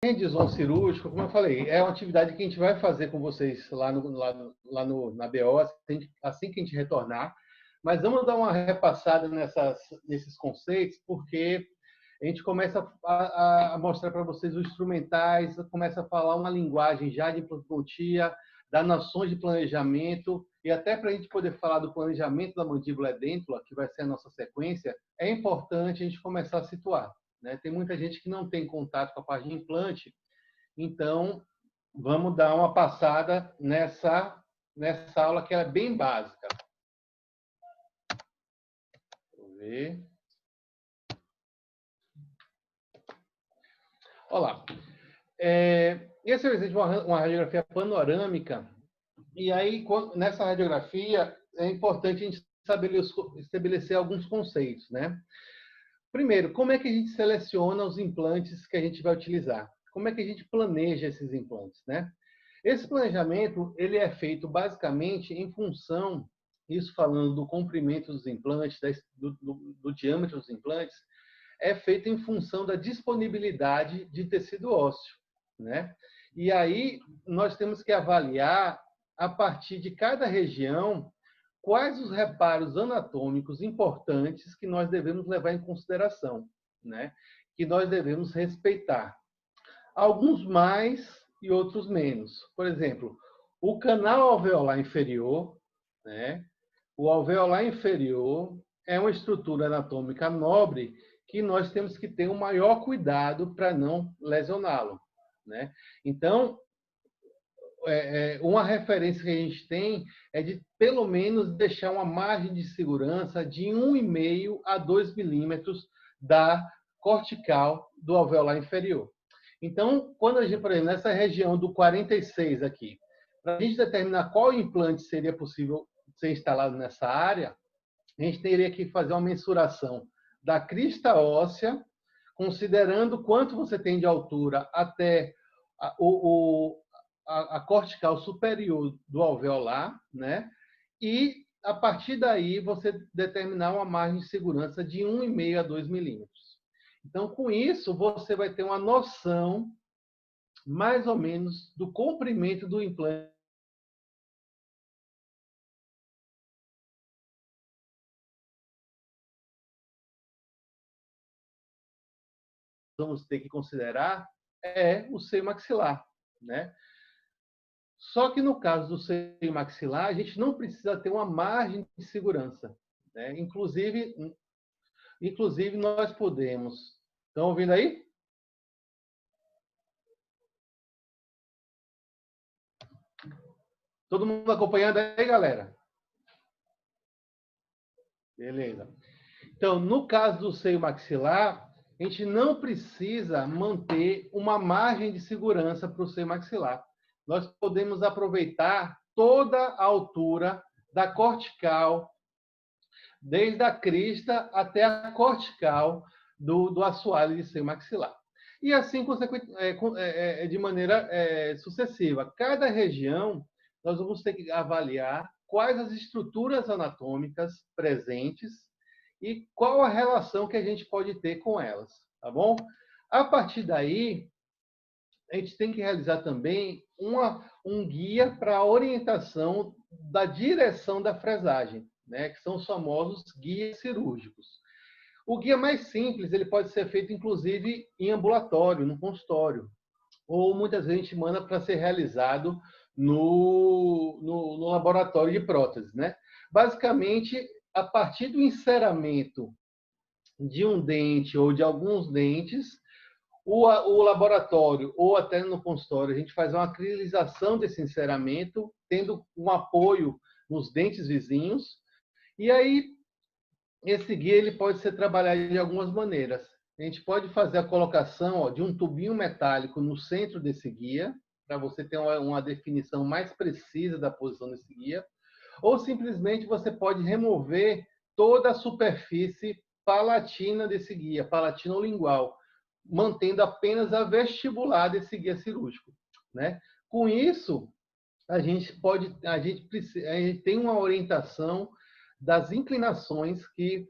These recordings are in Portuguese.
hand cirúrgico, como eu falei, é uma atividade que a gente vai fazer com vocês na BO, assim que a gente retornar. Mas vamos dar uma repassada nesses conceitos, porque a gente começa a mostrar para vocês os instrumentais, começa a falar uma linguagem já de implantodontia, das noções de planejamento, e até para a gente poder falar do planejamento da mandíbula edêntula, que vai ser a nossa sequência, é importante a gente começar a situar. Né? Tem muita gente que não tem contato com a parte de implante, então vamos dar uma passada nessa aula que é bem básica. Vou ver. Olá. Esse é o exemplo de uma radiografia panorâmica. E aí, nessa radiografia, é importante a gente estabelecer alguns conceitos, né? Primeiro, como é que a gente seleciona os implantes que a gente vai utilizar? Como é que a gente planeja esses implantes, né? Esse planejamento ele é feito basicamente em função, isso falando do comprimento dos implantes, do diâmetro dos implantes, é feito em função da disponibilidade de tecido ósseo, né? E aí nós temos que avaliar, a partir de cada região, quais os reparos anatômicos importantes que nós devemos levar em consideração, né? Que nós devemos respeitar. Alguns mais e outros menos. Por exemplo, o canal alveolar inferior, né? O alveolar inferior é uma estrutura anatômica nobre que nós temos que ter o maior cuidado para não lesioná-lo, né? Então, uma referência que a gente tem é de, pelo menos, deixar uma margem de segurança de 1,5 a 2 milímetros da cortical do alveolar inferior. Então, quando a gente, por exemplo, nessa região do 46 aqui, para a gente determinar qual implante seria possível ser instalado nessa área, a gente teria que fazer uma mensuração da crista óssea, considerando quanto você tem de altura até a cortical superior do alveolar, né? E, a partir daí, você determinar uma margem de segurança de 1,5 a 2 milímetros. Então, com isso, você vai ter uma noção, mais ou menos, do comprimento do implante. Vamos ter que considerar o seio maxilar, né? Só que no caso do seio maxilar, a gente não precisa ter uma margem de segurança, né? Inclusive nós podemos. Estão ouvindo aí? Todo mundo acompanhando aí, galera? Beleza. Então, no caso do seio maxilar, a gente não precisa manter uma margem de segurança para o seio maxilar. Nós podemos aproveitar toda a altura da cortical, desde a crista até a cortical do assoalho de seio maxilar. E assim, de maneira sucessiva. Cada região, nós vamos ter que avaliar quais as estruturas anatômicas presentes e qual a relação que a gente pode ter com elas, tá bom? A partir daí, a gente tem que realizar também um guia para a orientação da direção da fresagem, né? Que são os famosos guias cirúrgicos. O guia mais simples, ele pode ser feito, inclusive, em ambulatório, no consultório. Ou, muitas vezes, a gente manda para ser realizado no laboratório de próteses, né? Basicamente, a partir do enceramento de um dente ou de alguns dentes, o laboratório ou até no consultório, a gente faz uma acrilização desse enceramento, tendo um apoio nos dentes vizinhos. E aí, esse guia ele pode ser trabalhado de algumas maneiras. A gente pode fazer a colocação de um tubinho metálico no centro desse guia, para você ter uma definição mais precisa da posição desse guia. Ou simplesmente você pode remover toda a superfície palatina desse guia, palatino-lingual, mantendo apenas a vestibular desse guia cirúrgico, né? Com isso, a gente tem uma orientação das inclinações que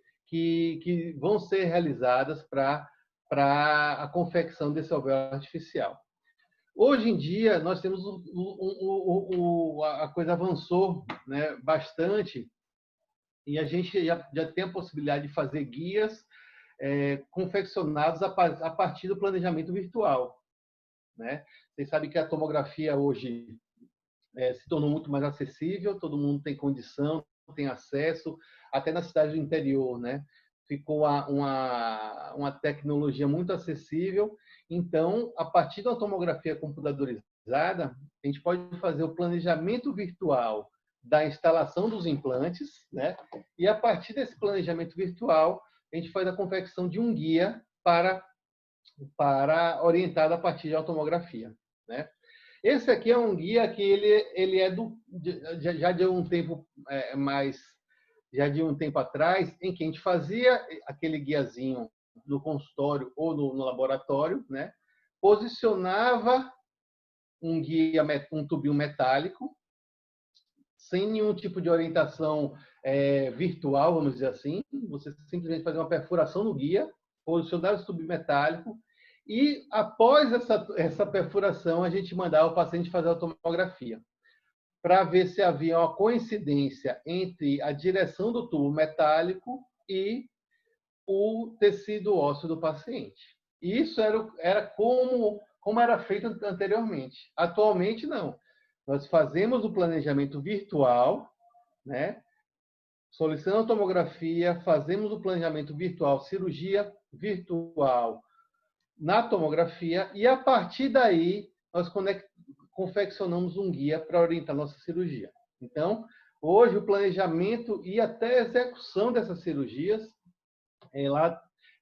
vão ser realizadas para a confecção desse alvéolo artificial, Hoje em dia, nós temos a coisa avançou, né, bastante, e a gente já tem a possibilidade de fazer guias confeccionados a partir do planejamento virtual, né? Vocês sabem que a tomografia hoje se tornou muito mais acessível, todo mundo tem condição, tem acesso, até na cidade do interior, né? Ficou uma tecnologia muito acessível. Então, a partir da tomografia computadorizada, a gente pode fazer o planejamento virtual da instalação dos implantes, né? E a partir desse planejamento virtual, a gente faz a confecção de um guia para orientado a partir de automografia, né? Esse aqui é um guia que ele é já de um tempo já de um tempo atrás, em que a gente fazia aquele guiazinho no consultório ou no laboratório, né? Posicionava um tubinho metálico, sem nenhum tipo de orientação virtual, vamos dizer assim. Você simplesmente fazia uma perfuração no guia, posicionava esse tubinho metálico, e após essa perfuração, a gente mandava o paciente fazer a tomografia, para ver se havia uma coincidência entre a direção do tubo metálico e o tecido ósseo do paciente. Isso era como era feito anteriormente. Atualmente, não. Nós fazemos o planejamento virtual, né? Solicitando a tomografia, fazemos o planejamento virtual, cirurgia virtual na tomografia, e a partir daí nós confeccionamos um guia para orientar a nossa cirurgia. Então, hoje o planejamento e até a execução dessas cirurgias,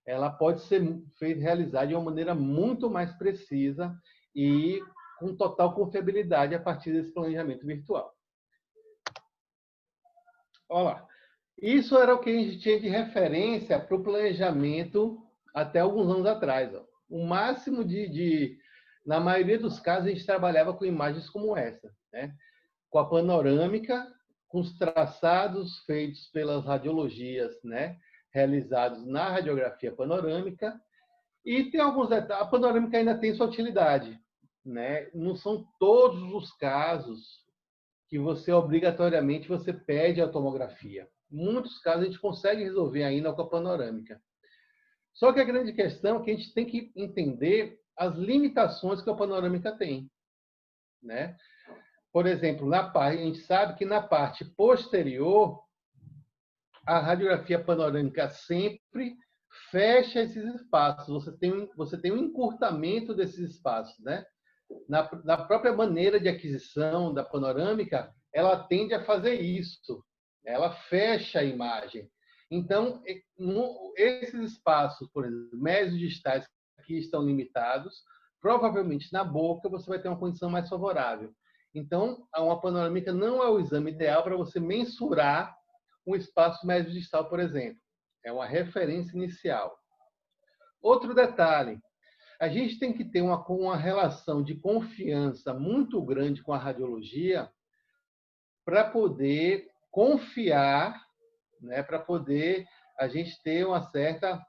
ela pode ser realizada de uma maneira muito mais precisa e com total confiabilidade a partir desse planejamento virtual. Olha lá. Isso era o que a gente tinha de referência para o planejamento até alguns anos atrás. Ó. O máximo na maioria dos casos, a gente trabalhava com imagens como essa, né? Com a panorâmica, com os traçados feitos pelas radiologias, né? Realizados na radiografia panorâmica. E tem alguns detalhes. A panorâmica ainda tem sua utilidade, né? Não são todos os casos que obrigatoriamente você pede a tomografia. Em muitos casos a gente consegue resolver ainda com a panorâmica. Só que a grande questão é que a gente tem que entender as limitações que a panorâmica tem, né? Por exemplo, a gente sabe que na parte posterior a radiografia panorâmica sempre fecha esses espaços. Você tem um encurtamento desses espaços, né? Na própria maneira de aquisição da panorâmica, ela tende a fazer isso. Ela fecha a imagem. Então, esses espaços, por exemplo, médios distais que estão limitados, provavelmente na boca você vai ter uma condição mais favorável. Então, uma panorâmica não é o exame ideal para você mensurar um espaço médio distal, por exemplo. É uma referência inicial. Outro detalhe, a gente tem que ter uma relação de confiança muito grande com a radiologia para poder confiar, né, para poder a gente ter uma certa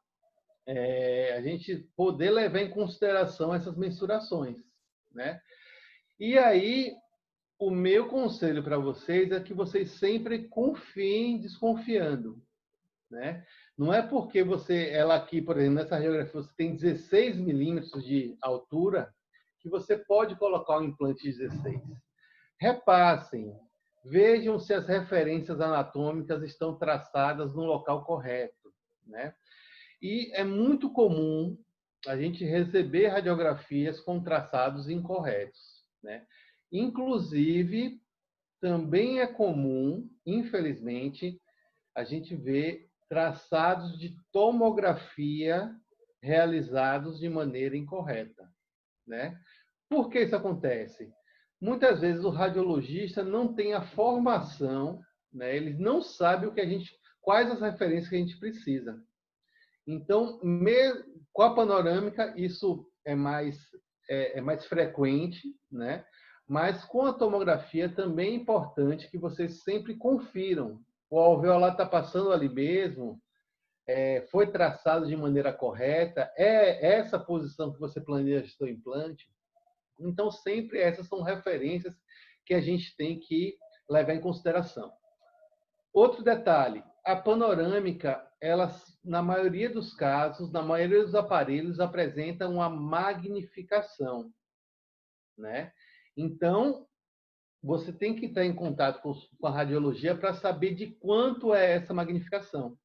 a gente poder levar em consideração essas mensurações, né? E aí o meu conselho para vocês é que vocês sempre confiem desconfiando, né? Não é porque ela aqui, por exemplo, nessa radiografia, você tem 16 milímetros de altura, que você pode colocar um implante de 16. Repassem, vejam se as referências anatômicas estão traçadas no local correto, né? E é muito comum a gente receber radiografias com traçados incorretos, né? Inclusive, também é comum, infelizmente, a gente ver traçados de tomografia realizados de maneira incorreta, né? Por que isso acontece? Muitas vezes o radiologista não tem a formação, né? Ele não sabe quais as referências que a gente precisa. Então, com a panorâmica, isso é mais frequente, né? Mas com a tomografia também é importante que vocês sempre confiram. O alveolar está passando ali mesmo, foi traçado de maneira correta, é essa posição que você planeja seu implante. Então, sempre essas são referências que a gente tem que levar em consideração. Outro detalhe, a panorâmica, ela, na maioria dos casos, na maioria dos aparelhos, apresenta uma magnificação, né? Então, você tem que estar em contato com a radiologia para saber de quanto é essa magnificação.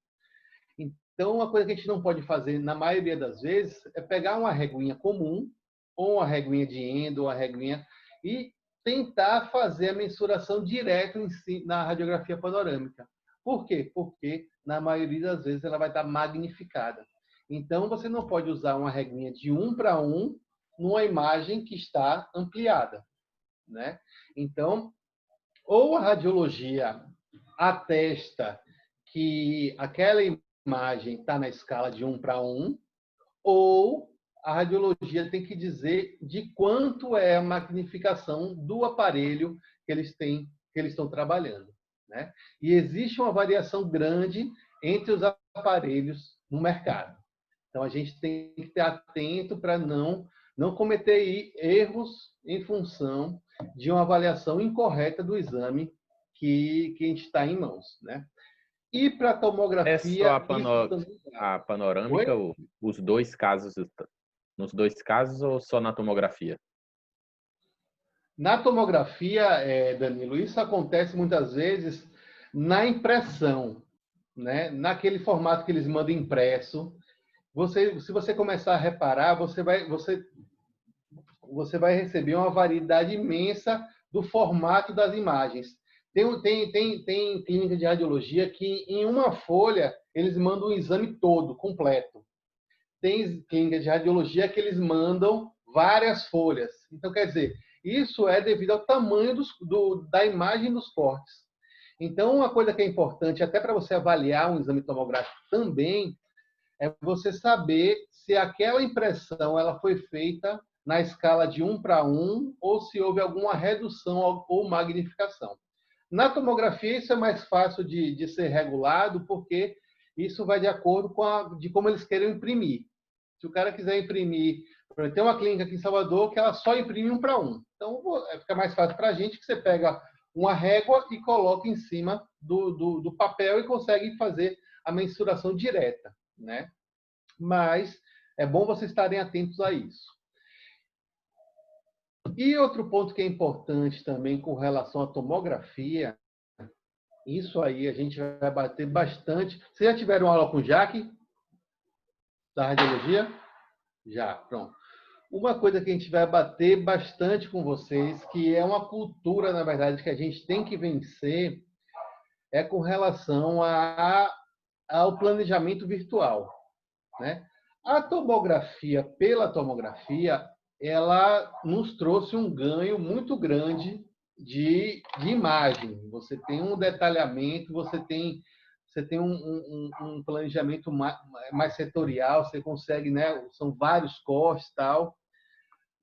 Então, uma coisa que a gente não pode fazer, na maioria das vezes, é pegar uma reguinha comum, ou uma reguinha de endo, ou uma reguinha, e tentar fazer a mensuração direto na radiografia panorâmica. Por quê? Porque, na maioria das vezes, ela vai estar magnificada. Então, você não pode usar uma reguinha de 1 para 1 numa imagem que está ampliada, né? Então, ou a radiologia atesta que aquela imagem está na escala de 1 para 1, ou a radiologia tem que dizer de quanto é a magnificação do aparelho que eles estão trabalhando, né? E existe uma variação grande entre os aparelhos no mercado. Então a gente tem que estar atento para não cometer erros em função de uma avaliação incorreta do exame que a gente está em mãos, né? E para a É só tomografia, isso também. a panorâmica, Oi? os dois casos, nos dois casos ou só na tomografia? Na tomografia, Danilo, isso acontece muitas vezes na impressão, né? Naquele formato que eles mandam impresso. Se você começar a reparar, você vai receber uma variedade imensa do formato das imagens. Tem clínica de radiologia que, em uma folha, eles mandam o exame todo, completo. Tem clínica de radiologia que eles mandam várias folhas. Então, quer dizer, isso é devido ao tamanho da imagem dos cortes. Então, uma coisa que é importante, até para você avaliar um exame tomográfico também, é você saber se aquela impressão ela foi feita na escala de 1 para 1 ou se houve alguma redução ou magnificação. Na tomografia, isso é mais fácil de ser regulado, porque isso vai de acordo de como eles querem imprimir. Se o cara quiser imprimir, tem uma clínica aqui em Salvador que ela só imprime 1 para 1. Então, fica mais fácil para a gente que você pega uma régua e coloca em cima do papel e consegue fazer a mensuração direta, né? Mas é bom vocês estarem atentos a isso. E outro ponto que é importante também com relação à tomografia, isso aí a gente vai bater bastante. Vocês já tiveram aula com o Jaque, da radiologia? Já, pronto. Uma coisa que a gente vai bater bastante com vocês, que é uma cultura, na verdade, que a gente tem que vencer, é com relação ao planejamento virtual, né? A tomografia, pela tomografia, ela nos trouxe um ganho muito grande de imagem. Você tem um detalhamento, você tem um planejamento mais setorial, você consegue, né? São vários cortes e tal.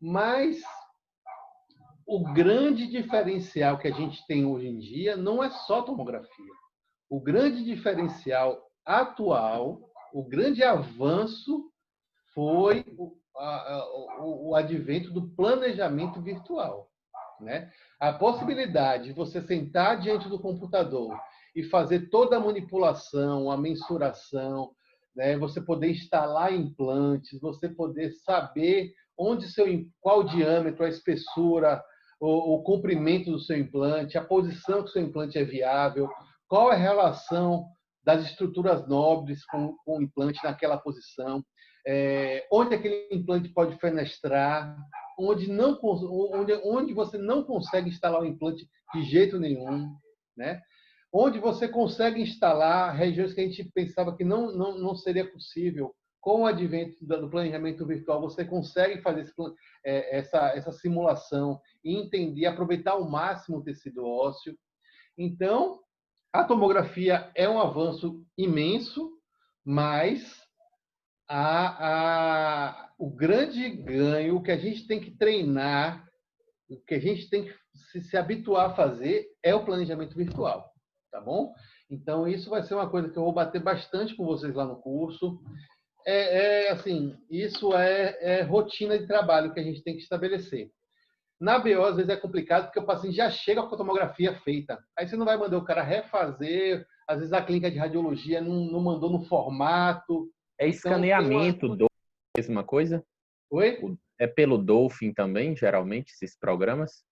Mas o grande diferencial que a gente tem hoje em dia não é só tomografia. O grande diferencial atual, o grande avanço foi o advento do planejamento virtual, né? A possibilidade de você sentar diante do computador e fazer toda a manipulação, a mensuração, né? Você poder instalar implantes, você poder saber qual o diâmetro, a espessura, o comprimento do seu implante, a posição que o seu implante é viável, qual é a relação das estruturas nobres com o implante naquela posição, onde aquele implante pode fenestrar, onde você não consegue instalar o implante de jeito nenhum, né? Onde você consegue instalar regiões que a gente pensava que não seria possível. Com o advento do planejamento virtual, você consegue fazer essa simulação e entender, aproveitar ao máximo o tecido ósseo. Então, a tomografia é um avanço imenso, mas o grande ganho que a gente tem que treinar, o que a gente tem que se habituar a fazer é o planejamento virtual, tá bom? Então, isso vai ser uma coisa que eu vou bater bastante com vocês lá no curso. Assim, isso é rotina de trabalho que a gente tem que estabelecer. Na BO, às vezes é complicado, porque o paciente já chega com a tomografia feita. Aí você não vai mandar o cara refazer, às vezes a clínica de radiologia não mandou no formato. É Então, tem uma... escaneamento do mesma coisa? Oi? É pelo Dolphin também, geralmente, esses programas?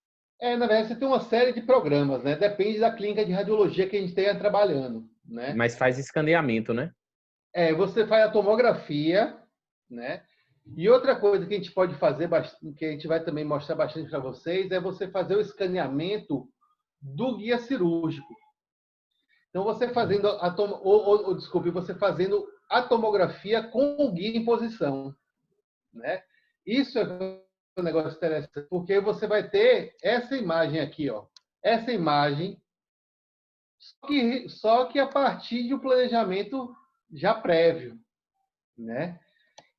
Na verdade, você tem uma série de programas, né? Depende da clínica de radiologia que a gente esteja trabalhando, né? Mas faz escaneamento, né? Você faz a tomografia, né? E outra coisa que a gente pode fazer, que a gente vai também mostrar bastante para vocês, é você fazer o escaneamento do guia cirúrgico. Então, você fazendo desculpe, você fazendo a tomografia com o guia em posição, né? Isso é um negócio interessante, porque você vai ter essa imagem aqui, ó. Essa imagem, só que a partir de um planejamento já prévio, né?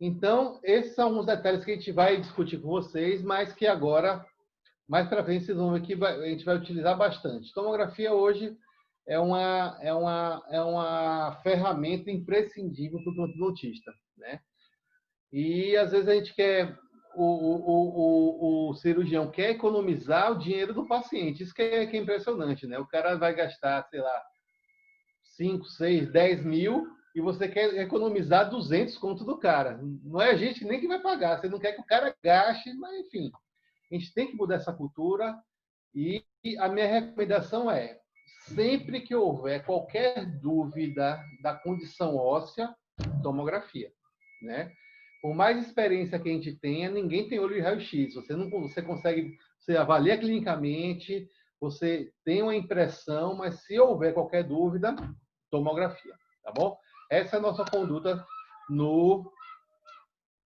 Então, esses são os detalhes que a gente vai discutir com vocês, mas que agora, mais para frente, vocês vão ver que a gente vai utilizar bastante. Tomografia hoje é uma ferramenta imprescindível para o plantodontista, né? E às vezes a gente quer, o cirurgião quer economizar o dinheiro do paciente. Isso que é impressionante, né? O cara vai gastar, sei lá, 5, 6, 10 mil e você quer economizar 200 conto do cara. Não é a gente nem que vai pagar. Você não quer que o cara gaste, mas enfim. A gente tem que mudar essa cultura e a minha recomendação é, sempre que houver qualquer dúvida da condição óssea, tomografia, né? Por mais experiência que a gente tenha, ninguém tem olho de raio-x. Você consegue, você avalia clinicamente, você tem uma impressão, mas se houver qualquer dúvida, tomografia, tá bom? Essa é a nossa conduta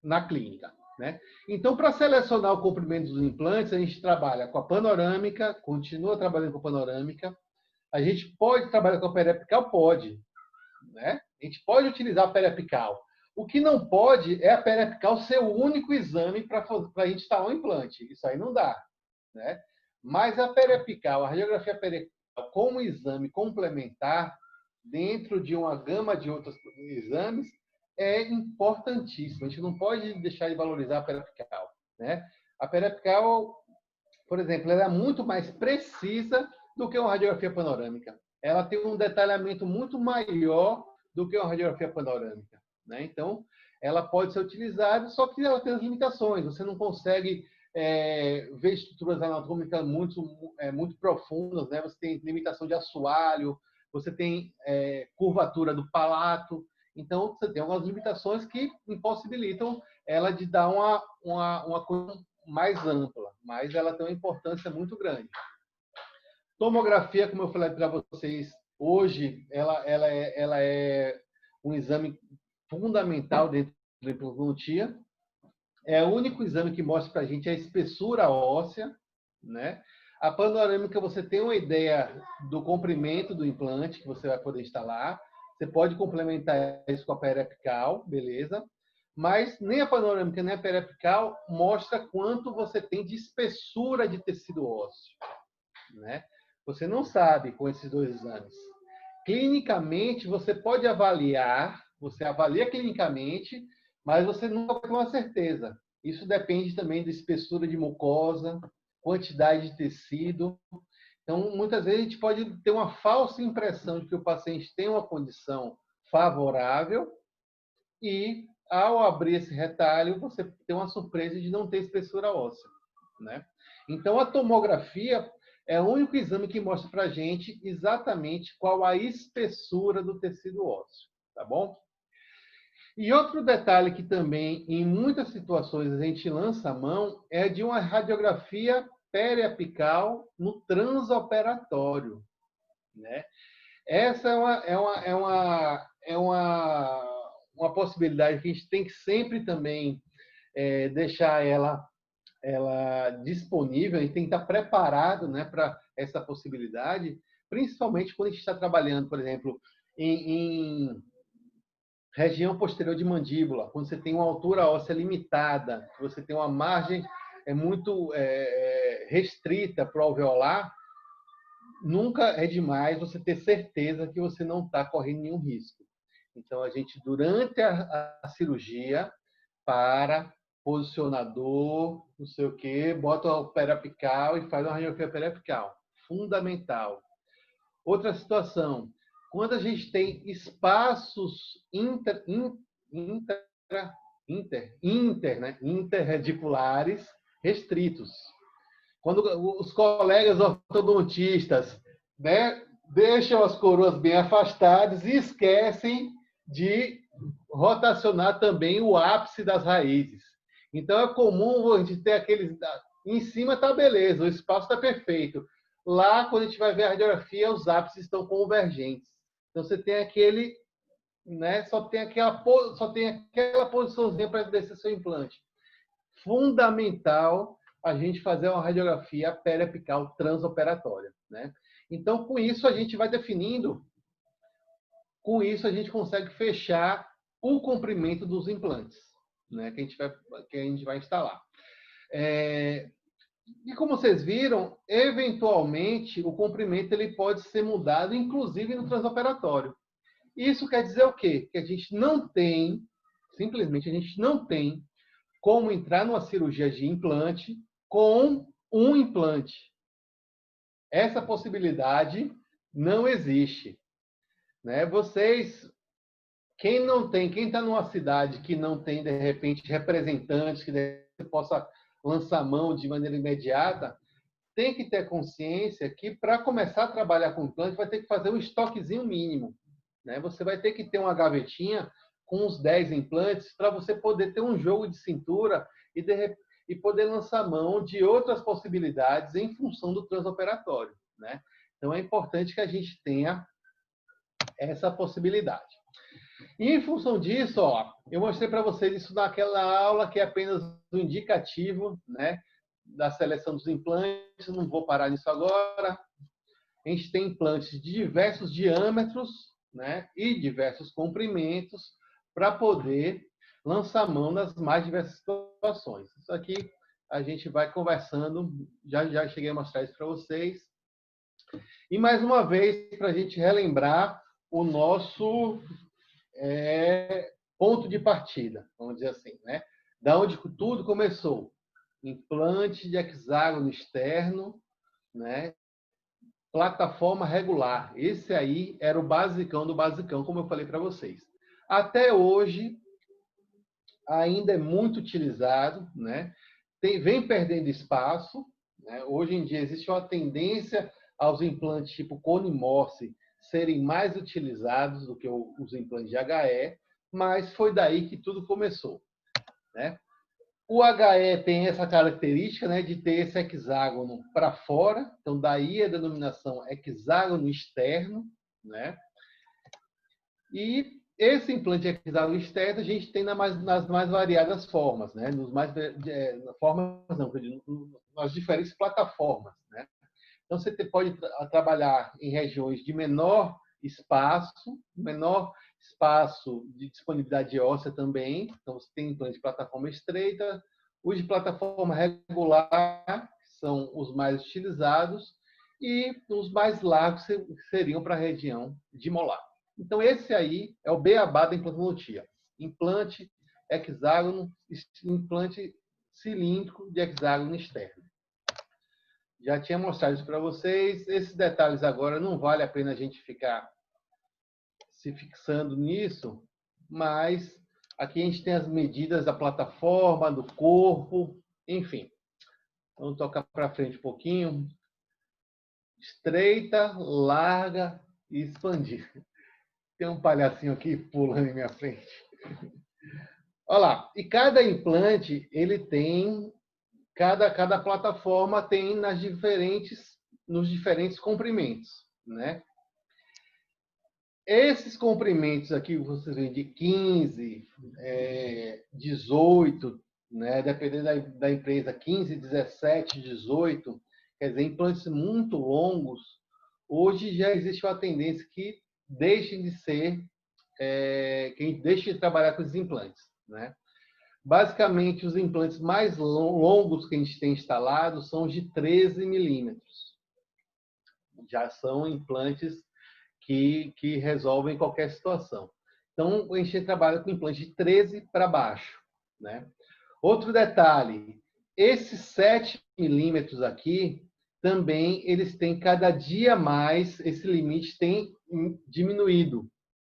na clínica, né? Então, para selecionar o comprimento dos implantes, a gente trabalha com a panorâmica, continua trabalhando com a panorâmica. A gente pode trabalhar com a periapical? Pode, né? A gente pode utilizar a periapical. O que não pode é a periapical ser o único exame para a gente instalar um implante. Isso aí não dá, né? Mas a periapical, a radiografia periapical como exame complementar dentro de uma gama de outros exames é importantíssimo. A gente não pode deixar de valorizar a periapical, né? A periapical, por exemplo, ela é muito mais precisa do que uma radiografia panorâmica. Ela tem um detalhamento muito maior do que uma radiografia panorâmica, né? Então, ela pode ser utilizada, só que ela tem as limitações. Você não consegue ver estruturas anatômicas muito profundas, né? Você tem limitação de assoalho, você tem curvatura do palato. Então, você tem algumas limitações que impossibilitam ela de dar uma coisa mais ampla, mas ela tem uma importância muito grande. Tomografia, como eu falei para vocês, hoje ela é um exame fundamental dentro da implantodontia. É o único exame que mostra para a gente a espessura óssea, né? A panorâmica, você tem uma ideia do comprimento do implante que você vai poder instalar. Você pode complementar isso com a periapical, beleza? Mas nem a panorâmica nem a periapical mostra quanto você tem de espessura de tecido ósseo, né? Você não sabe com esses dois exames. Clinicamente, você pode avaliar, você avalia clinicamente, mas você nunca vai ter uma certeza. Isso depende também da espessura de mucosa, quantidade de tecido. Então, muitas vezes a gente pode ter uma falsa impressão de que o paciente tem uma condição favorável e, ao abrir esse retalho, você tem uma surpresa de não ter espessura óssea, né? Então, a tomografia é o único exame que mostra para a gente exatamente qual a espessura do tecido ósseo, tá bom? E outro detalhe que também, em muitas situações, a gente lança a mão é de uma radiografia periapical no transoperatório, né? Essa é uma possibilidade que a gente tem que sempre também deixar ela disponível e tem que estar preparado, né, para essa possibilidade, principalmente quando a gente está trabalhando, por exemplo, em região posterior de mandíbula, quando você tem uma altura óssea limitada, você tem uma margem muito restrita para o alveolar, nunca é demais você ter certeza que você não está correndo nenhum risco. Então, a gente, durante a cirurgia, para, posicionador, não sei o quê, bota o periapical e faz uma radiografia periapical. Fundamental. Outra situação, quando a gente tem espaços interradiculares restritos. Quando os colegas ortodontistas, né, deixam as coroas bem afastadas e esquecem de rotacionar também o ápice das raízes. Então, é comum a gente ter aqueles... Em cima está beleza, o espaço está perfeito. Lá, quando a gente vai ver a radiografia, os ápices estão convergentes. Então, você tem aquele... Né, só tem aquela posiçãozinha para descer seu implante. Fundamental a gente fazer uma radiografia periapical transoperatória, né? Então, com isso, a gente vai definindo, com isso, a gente consegue fechar o comprimento dos implantes, né? Que a gente vai instalar. E como vocês viram, eventualmente, o comprimento ele pode ser mudado, inclusive no transoperatório. Isso quer dizer o quê? Que a gente não tem, simplesmente, a gente não tem como entrar numa cirurgia de implante com um implante. Essa possibilidade não existe, né? Vocês, quem está numa cidade que não tem, de repente, representantes que possa lançar mão de maneira imediata, tem que ter consciência que, para começar a trabalhar com implante, vai ter que fazer um estoquezinho mínimo, né? Você vai ter que ter uma gavetinha com uns 10 implantes para você poder ter um jogo de cintura e poder lançar mão de outras possibilidades em função do transoperatório, né? Então, é importante que a gente tenha essa possibilidade. E, em função disso, eu mostrei para vocês isso naquela aula que é apenas um indicativo, né, da seleção dos implantes. Não vou parar nisso agora. A gente tem implantes de diversos diâmetros, né, e diversos comprimentos para poder lançar mão nas mais diversas situações. Isso aqui a gente vai conversando, já cheguei a mostrar isso para vocês. E mais uma vez, para a gente relembrar o nosso ponto de partida, vamos dizer assim, né? Da onde tudo começou. Implante de hexágono externo, né? Plataforma regular. Esse aí era o basicão do basicão, como eu falei para vocês. Até hoje, ainda é muito utilizado, né? Vem perdendo espaço, né? Hoje em dia existe uma tendência aos implantes tipo Cone Morse serem mais utilizados do que os implantes de HE, mas foi daí que tudo começou, né? O HE tem essa característica, né, de ter esse hexágono para fora, então daí a denominação hexágono externo, né? E esse implante hexágono externo a gente tem nas mais variadas formas, né? Nas diferentes plataformas, né? Então você pode trabalhar em regiões de menor espaço de disponibilidade óssea também. Então você tem implantes de plataforma estreita, os de plataforma regular, que são os mais utilizados, e os mais largos seriam para a região de molar. Então, esse aí é o beabá da implantologia. Implante hexágono, implante cilíndrico de hexágono externo. Já tinha mostrado isso para vocês. Esses detalhes agora não vale a pena a gente ficar se fixando nisso, mas aqui a gente tem as medidas da plataforma, do corpo, enfim. Vamos tocar para frente um pouquinho. Estreita, larga e expandir. Tem um palhacinho aqui pulando em minha frente. Olha lá. E cada implante, ele tem... Cada plataforma tem nos diferentes comprimentos, né? Esses comprimentos aqui, vocês veem de 15, 18, né? Dependendo da empresa, 15, 17, 18, quer dizer, implantes muito longos, hoje já existe uma tendência que deixem de ser, que deixe de trabalhar com esses implantes, né? Basicamente, os implantes mais longos que a gente tem instalado são os de 13 milímetros. Já são implantes que resolvem qualquer situação. Então, a gente trabalha com implantes de 13 para baixo, né? Outro detalhe, esses 7 milímetros aqui, também eles têm cada dia mais, esse limite tem diminuído,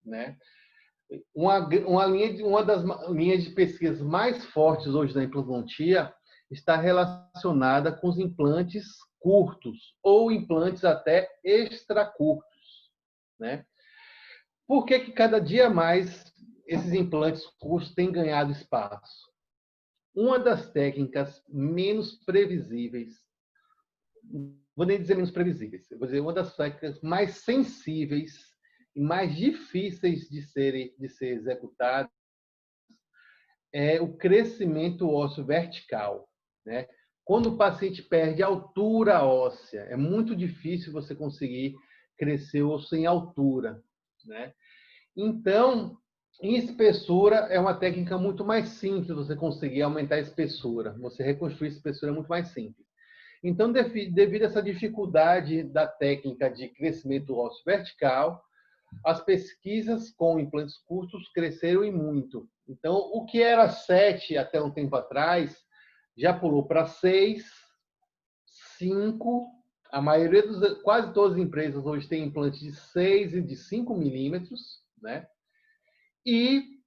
né? Uma das linhas de pesquisa mais fortes hoje da implantodontia está relacionada com os implantes curtos ou implantes até extracurtos, né? Por que cada dia mais esses implantes curtos têm ganhado espaço? Uma das técnicas menos previsíveis, vou nem dizer menos previsíveis, vou dizer uma das técnicas mais sensíveis e mais difíceis de ser executadas é o crescimento ósseo vertical, né? Quando o paciente perde altura óssea, é muito difícil você conseguir crescer o osso em altura, né? Então, em espessura é uma técnica muito mais simples você conseguir aumentar a espessura. Você reconstruir a espessura é muito mais simples. Então, devido a essa dificuldade da técnica de crescimento ósseo vertical, as pesquisas com implantes curtos cresceram e muito. Então, o que era 7 até um tempo atrás, já pulou para 6, 5. A maioria quase todas as empresas hoje têm implantes de 6 e de 5 milímetros, né? E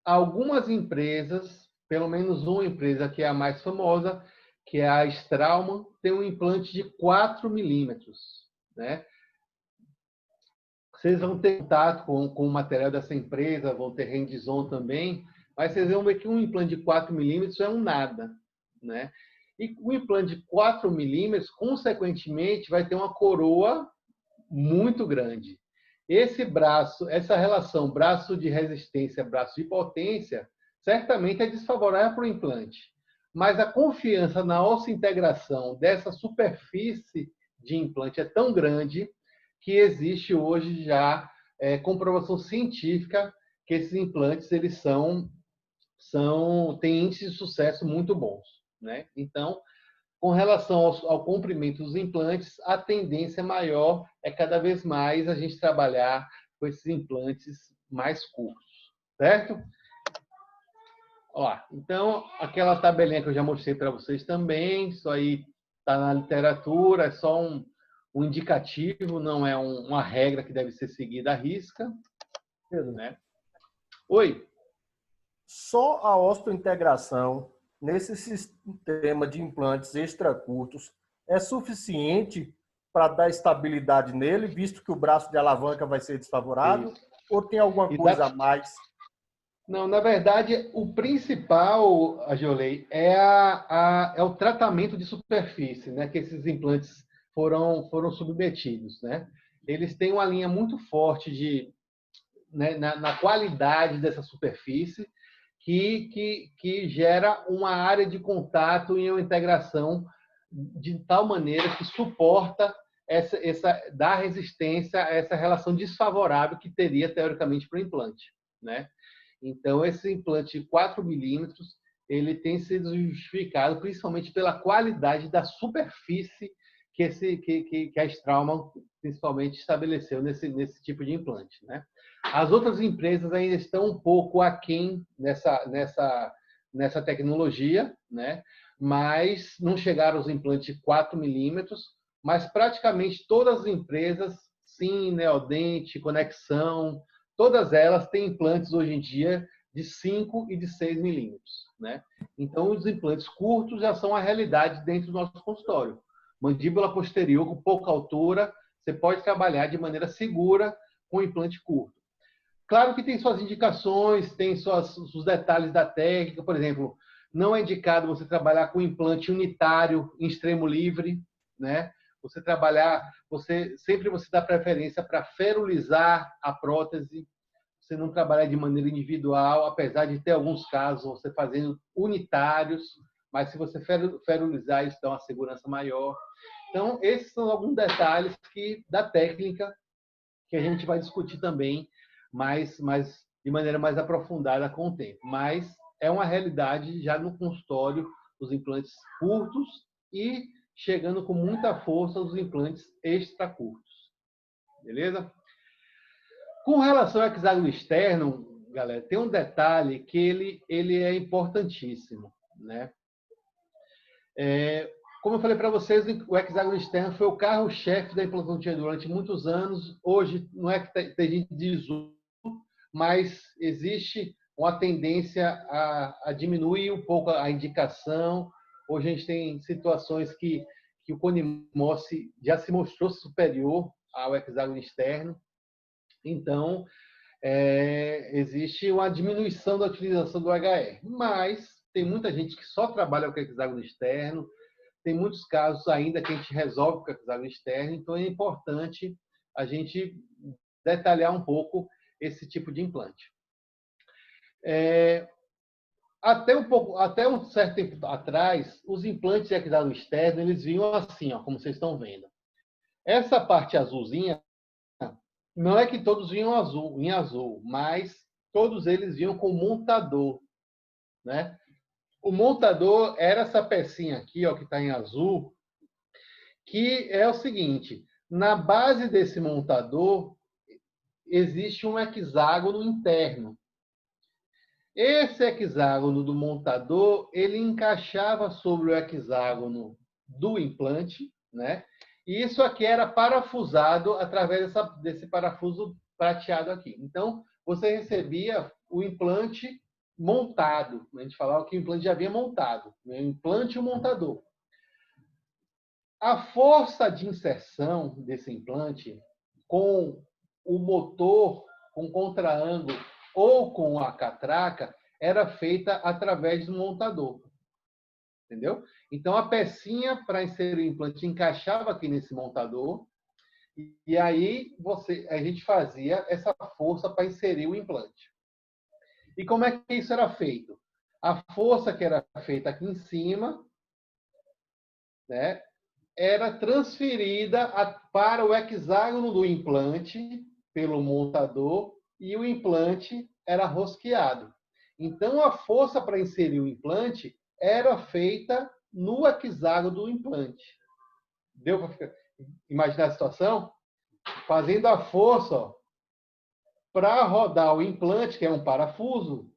algumas empresas, pelo menos uma empresa que é a mais famosa, que é a Straumann, tem um implante de 4 milímetros, né? Vocês vão ter contato com o material dessa empresa, vão ter hands-on também, mas vocês vão ver que um implante de 4 milímetros é um nada, né? E o implante de 4 milímetros, consequentemente, vai ter uma coroa muito grande. Esse braço, essa relação braço de resistência, braço de potência, certamente é desfavorável para o implante. Mas a confiança na osseointegração dessa superfície de implante é tão grande que existe hoje já comprovação científica que esses implantes eles têm índices de sucesso muito bons, né? Então, com relação ao comprimento dos implantes, a tendência maior é cada vez mais a gente trabalhar com esses implantes mais curtos, certo? Ó, então, aquela tabelinha que eu já mostrei para vocês também, isso aí está na literatura, é só um indicativo, não é uma regra que deve ser seguida à risca. Pedro, Né? Oi? só a osteointegração nesse sistema de implantes extracurtos é suficiente para dar estabilidade nele, visto que o braço de alavanca vai ser desfavorável? Isso. Ou tem alguma coisa a mais? Não, na verdade, o principal, Agiolei, é o tratamento de superfície, né, que esses implantes foram submetidos, né? Eles têm uma linha muito forte né, na qualidade dessa superfície que gera uma área de contato e uma integração de tal maneira que suporta dá resistência a essa relação desfavorável que teria, teoricamente, para o implante, né? Então, esse implante de 4 milímetros, ele tem sido justificado principalmente pela qualidade da superfície que a Straumann, principalmente, estabeleceu nesse tipo de implante, né? As outras empresas ainda estão um pouco aquém nessa tecnologia, né? Mas não chegaram aos implantes de 4 milímetros, mas praticamente todas as empresas, sim, Neodente, Conexão, todas elas têm implantes hoje em dia de 5 e de 6 milímetros, né? Então, os implantes curtos já são a realidade dentro do nosso consultório. Mandíbula posterior com pouca altura, você pode trabalhar de maneira segura com implante curto. Claro que tem suas indicações, tem os detalhes da técnica. Por exemplo, não é indicado você trabalhar com implante unitário em extremo livre, né? Você sempre dá preferência para ferulizar a prótese, você não trabalhar de maneira individual, apesar de ter alguns casos você fazendo unitários, mas se você ferulizar, isso dá uma segurança maior. Então, esses são alguns detalhes da técnica que a gente vai discutir também de maneira mais aprofundada com o tempo. Mas é uma realidade já no consultório os implantes curtos e chegando com muita força os implantes extracurtos. Beleza? Com relação ao hexágono externo, galera, tem um detalhe que ele é importantíssimo. né? Como eu falei para vocês, o hexágono externo foi o carro-chefe da implantologia durante muitos anos. Hoje, não é que tem gente de uso, mas existe uma tendência a diminuir um pouco a indicação. Hoje a gente tem situações que o Conimos já se mostrou superior ao hexágono externo. Então, existe uma diminuição da utilização do HR. Mas tem muita gente que só trabalha com o hexágono externo. Tem muitos casos ainda que a gente resolve com o hexágono externo. Então, é importante a gente detalhar um pouco esse tipo de implante. Até um certo tempo atrás, os implantes de hexágono externo, eles vinham assim, ó, como vocês estão vendo. Essa parte azulzinha, não é que todos vinham em azul, mas todos eles vinham com montador, né? O montador era essa pecinha aqui, ó, que está em azul, que é o seguinte: na base desse montador existe um hexágono interno. Esse hexágono do montador, ele encaixava sobre o hexágono do implante, né? E isso aqui era parafusado através desse parafuso prateado aqui. Então, você recebia o implante montado. A gente falava que o implante já vinha montado. O implante e o montador. A força de inserção desse implante com o motor, com contraângulo ou com a catraca, era feita através do montador. Entendeu? Então, a pecinha para inserir o implante encaixava aqui nesse montador e aí a gente fazia essa força para inserir o implante. E como é que isso era feito? A força que era feita aqui em cima, né, era transferida para o hexágono do implante pelo montador e o implante era rosqueado. Então, a força para inserir o implante era feita no hexágono do implante. Deu para imaginar a situação? Fazendo a força para rodar o implante, que é um parafuso.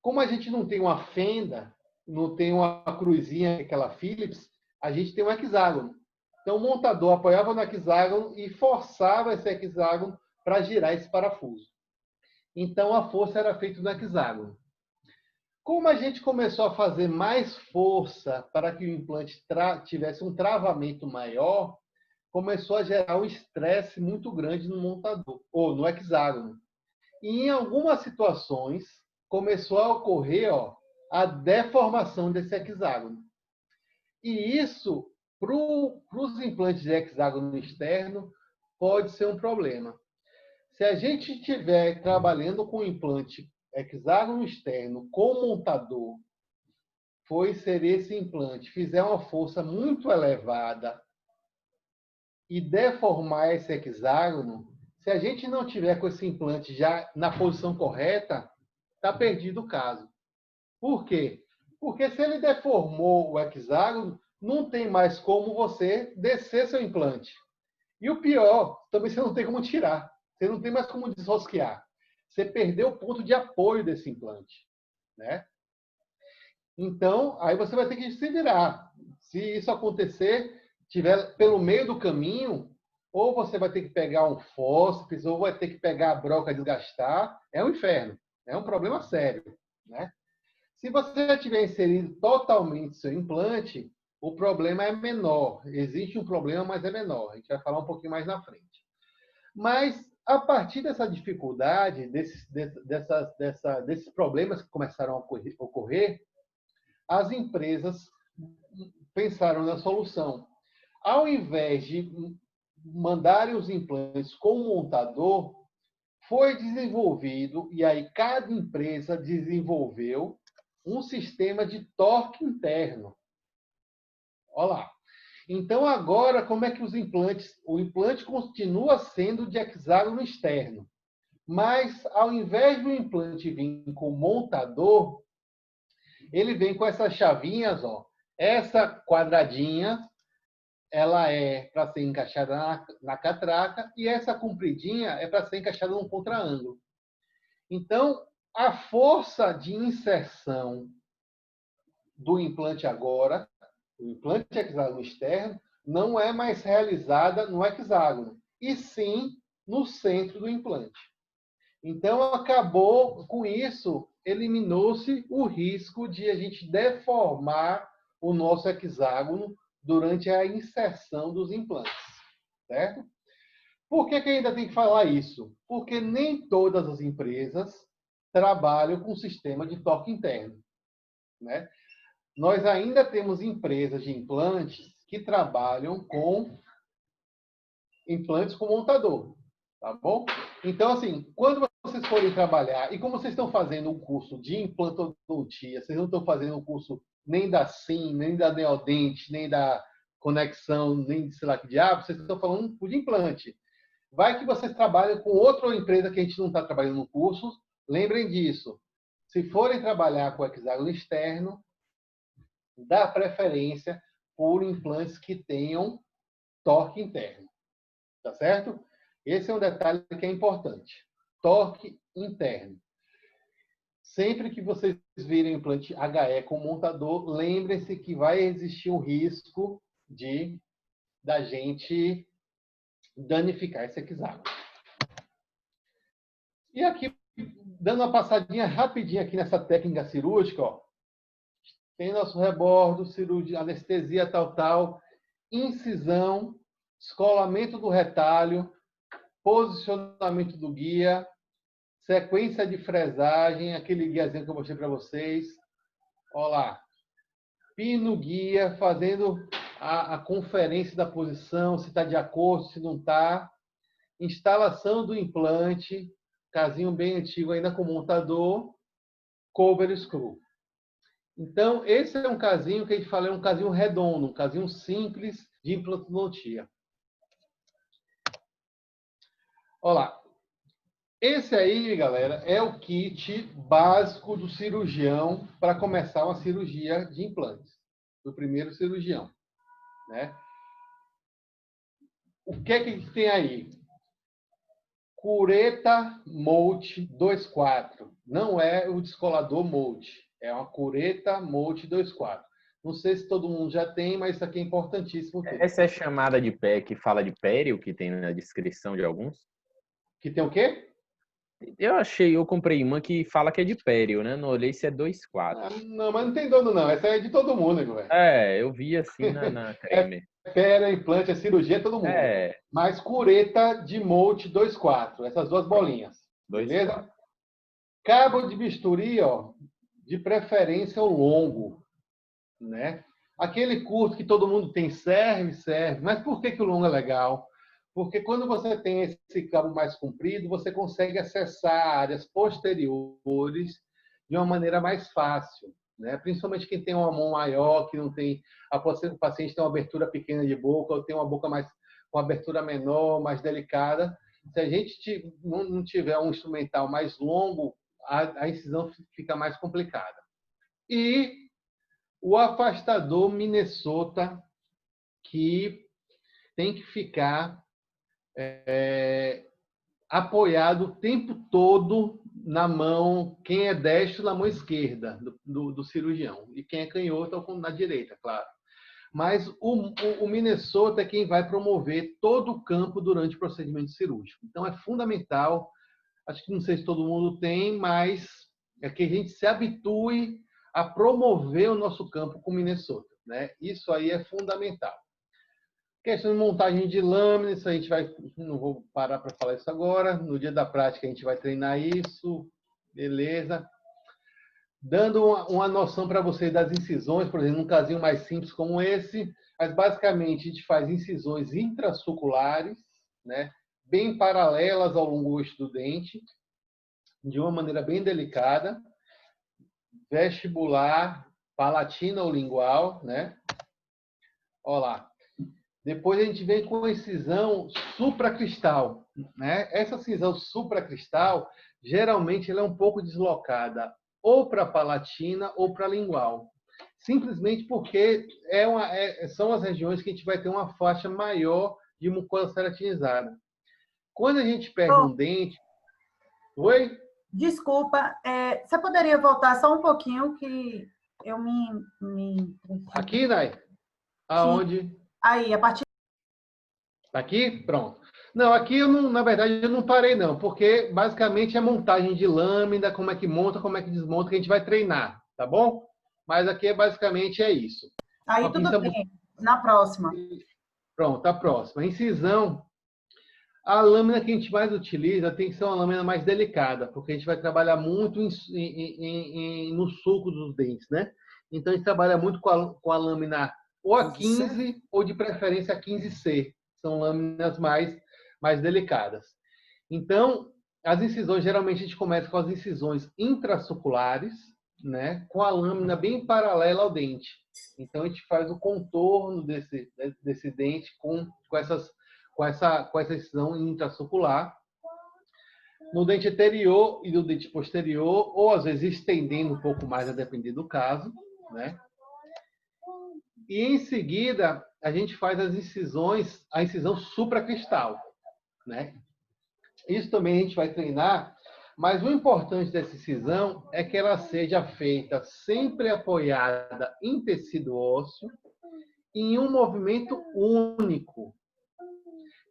Como a gente não tem uma fenda, não tem uma cruzinha, aquela Phillips, a gente tem um hexágono. Então, o montador apoiava no hexágono e forçava esse hexágono para girar esse parafuso. Então, a força era feita no hexágono. Como a gente começou a fazer mais força para que o implante tivesse um travamento maior, começou a gerar um estresse muito grande no montador, ou no hexágono. E, em algumas situações, começou a ocorrer a deformação desse hexágono. E isso, para os implantes de hexágono externo, pode ser um problema. Se a gente estiver trabalhando com implante hexágono externo com montador, for inserir esse implante, fizer uma força muito elevada e deformar esse hexágono, se a gente não tiver com esse implante já na posição correta, está perdido o caso. Por quê? Porque se ele deformou o hexágono, não tem mais como você descer seu implante. E o pior, também você não tem como tirar. Você não tem mais como desrosquear. Você perdeu o ponto de apoio desse implante, né? Então, aí você vai ter que se virar. Se isso acontecer, tiver pelo meio do caminho, ou você vai ter que pegar um fósseis, ou vai ter que pegar a broca e desgastar. É um inferno. É um problema sério, né? Se você já tiver inserido totalmente seu implante, o problema é menor. Existe um problema, mas é menor. A gente vai falar um pouquinho mais na frente. Mas, a partir dessa dificuldade, desses problemas que começaram a ocorrer, as empresas pensaram na solução. Ao invés de mandarem os implantes com o montador, foi desenvolvido, e aí cada empresa desenvolveu um sistema de torque interno. Olha lá. Então, agora, como é que os implantes... O implante continua sendo de hexágono externo, mas, ao invés do implante vir com montador, ele vem com essas chavinhas, ó. Essa quadradinha, ela é para ser encaixada na catraca, e essa compridinha é para ser encaixada num contraângulo. Então, a força de inserção do implante agora, o implante hexágono externo, não é mais realizada no hexágono, e sim no centro do implante. Então, acabou com isso, eliminou-se o risco de a gente deformar o nosso hexágono durante a inserção dos implantes, certo? Por que ainda tem que falar isso? Porque nem todas as empresas trabalham com sistema de torque interno, né? Nós ainda temos empresas de implantes que trabalham com implantes com montador, tá bom? Então, assim, quando vocês forem trabalhar, e como vocês estão fazendo um curso de implantodontia, vocês não estão fazendo um curso nem da SIM, nem da Neodente, nem da Conexão, nem de sei lá que diabo, vocês estão falando de implante. Vai que vocês trabalham com outra empresa que a gente não está trabalhando no curso, lembrem disso. Se forem trabalhar com hexágono externo, dá preferência por implantes que tenham torque interno. Tá certo? Esse é um detalhe que é importante. Torque interno. Sempre que vocês virem implante HE com montador, lembrem-se que vai existir um risco da gente danificar esse hexágono. E aqui, dando uma passadinha rapidinha aqui nessa técnica cirúrgica, ó, tem nosso rebordo, cirurgia, anestesia, tal, incisão, escolamento do retalho, posicionamento do guia, sequência de fresagem, aquele guiazinho que eu mostrei para vocês. Olha lá. Pino guia, fazendo a conferência da posição, se está de acordo, se não está. Instalação do implante, casinho bem antigo ainda com montador, cover screw. Então, esse é um casinho que a gente fala, é um casinho redondo, um casinho simples de implantodontia. Olha lá. Esse aí, galera, é o kit básico do cirurgião para começar uma cirurgia de implantes, do primeiro cirurgião, né? O que é que a gente tem aí? Cureta Molt 24. Não é o descolador Molt, é uma cureta Molt 24. Não sei se todo mundo já tem, mas isso aqui é importantíssimo ter. Essa é chamada de pé que fala de pério, que tem na descrição de alguns? Que tem o quê? Eu comprei uma que fala que é de pério, né? Não olhei se é 2.4. Não, mas não tem dono não. Essa é de todo mundo, velho. Eu vi assim na Kramer. Pera, implante, é cirurgia, é todo mundo. Mas cureta de Molt 24. Essas duas bolinhas. Beleza? 2.4. Cabo de bisturi, ó, de preferência o longo, né? Aquele curto que todo mundo tem serve. Mas por que o longo é legal? Porque quando você tem esse cabo mais comprido, você consegue acessar áreas posteriores de uma maneira mais fácil, né? Principalmente quem tem uma mão maior, que não tem, o paciente tem uma abertura pequena de boca, ou tem uma boca mais, uma abertura menor, mais delicada. Se a gente não tiver um instrumental mais longo, a incisão fica mais complicada. E o afastador Minnesota, que tem que ficar apoiado o tempo todo na mão, quem é destro na mão esquerda do cirurgião, e quem é canhoto na direita, claro. Mas o Minnesota é quem vai promover todo o campo durante o procedimento cirúrgico. Então é fundamental, acho que não sei se todo mundo tem, mas é que a gente se habitue a promover o nosso campo com o Minnesota, né? Isso aí é fundamental. Questão de montagem de lâmina, isso a gente vai... Não vou parar para falar isso agora. No dia da prática a gente vai treinar isso. Beleza. Dando uma noção para vocês das incisões, por exemplo, num casinho mais simples como esse, mas basicamente a gente faz incisões intrasuculares, né, bem paralelas ao longo do dente, de uma maneira bem delicada, vestibular, palatina ou lingual, né? Olha lá. Depois a gente vem com a incisão supracristal, né? Essa incisão supracristal, geralmente ela é um pouco deslocada ou para a palatina ou para a lingual. Simplesmente porque são as regiões que a gente vai ter uma faixa maior de mucosa ceratinizada. Quando a gente perde um dente... Oi? Desculpa, você poderia voltar só um pouquinho que Eu me... Aqui, Nai? Aonde? Aí, a partir... Aqui? Pronto. Não, aqui eu não, na verdade, eu não parei não, porque basicamente é montagem de lâmina, como é que monta, como é que desmonta, que a gente vai treinar, tá bom? Mas aqui basicamente é isso. Aí Uma tudo pinça... bem, na próxima. Pronto, a próxima. Incisão. A lâmina que a gente mais utiliza tem que ser uma lâmina mais delicada, porque a gente vai trabalhar muito no sulco dos dentes, né? Então a gente trabalha muito com a lâmina ou a 15 ou de preferência a 15C. São lâminas mais delicadas. Então, as incisões, geralmente a gente começa com as incisões intrasuculares, né? Com a lâmina bem paralela ao dente. Então a gente faz o contorno desse dente com essa incisão intrasucular. No dente anterior e no dente posterior, ou às vezes estendendo um pouco mais, a depender do caso, né? E em seguida, a gente faz a incisão supracristal, né? Isso também a gente vai treinar, mas o importante dessa incisão é que ela seja feita sempre apoiada em tecido ósseo, em um movimento único.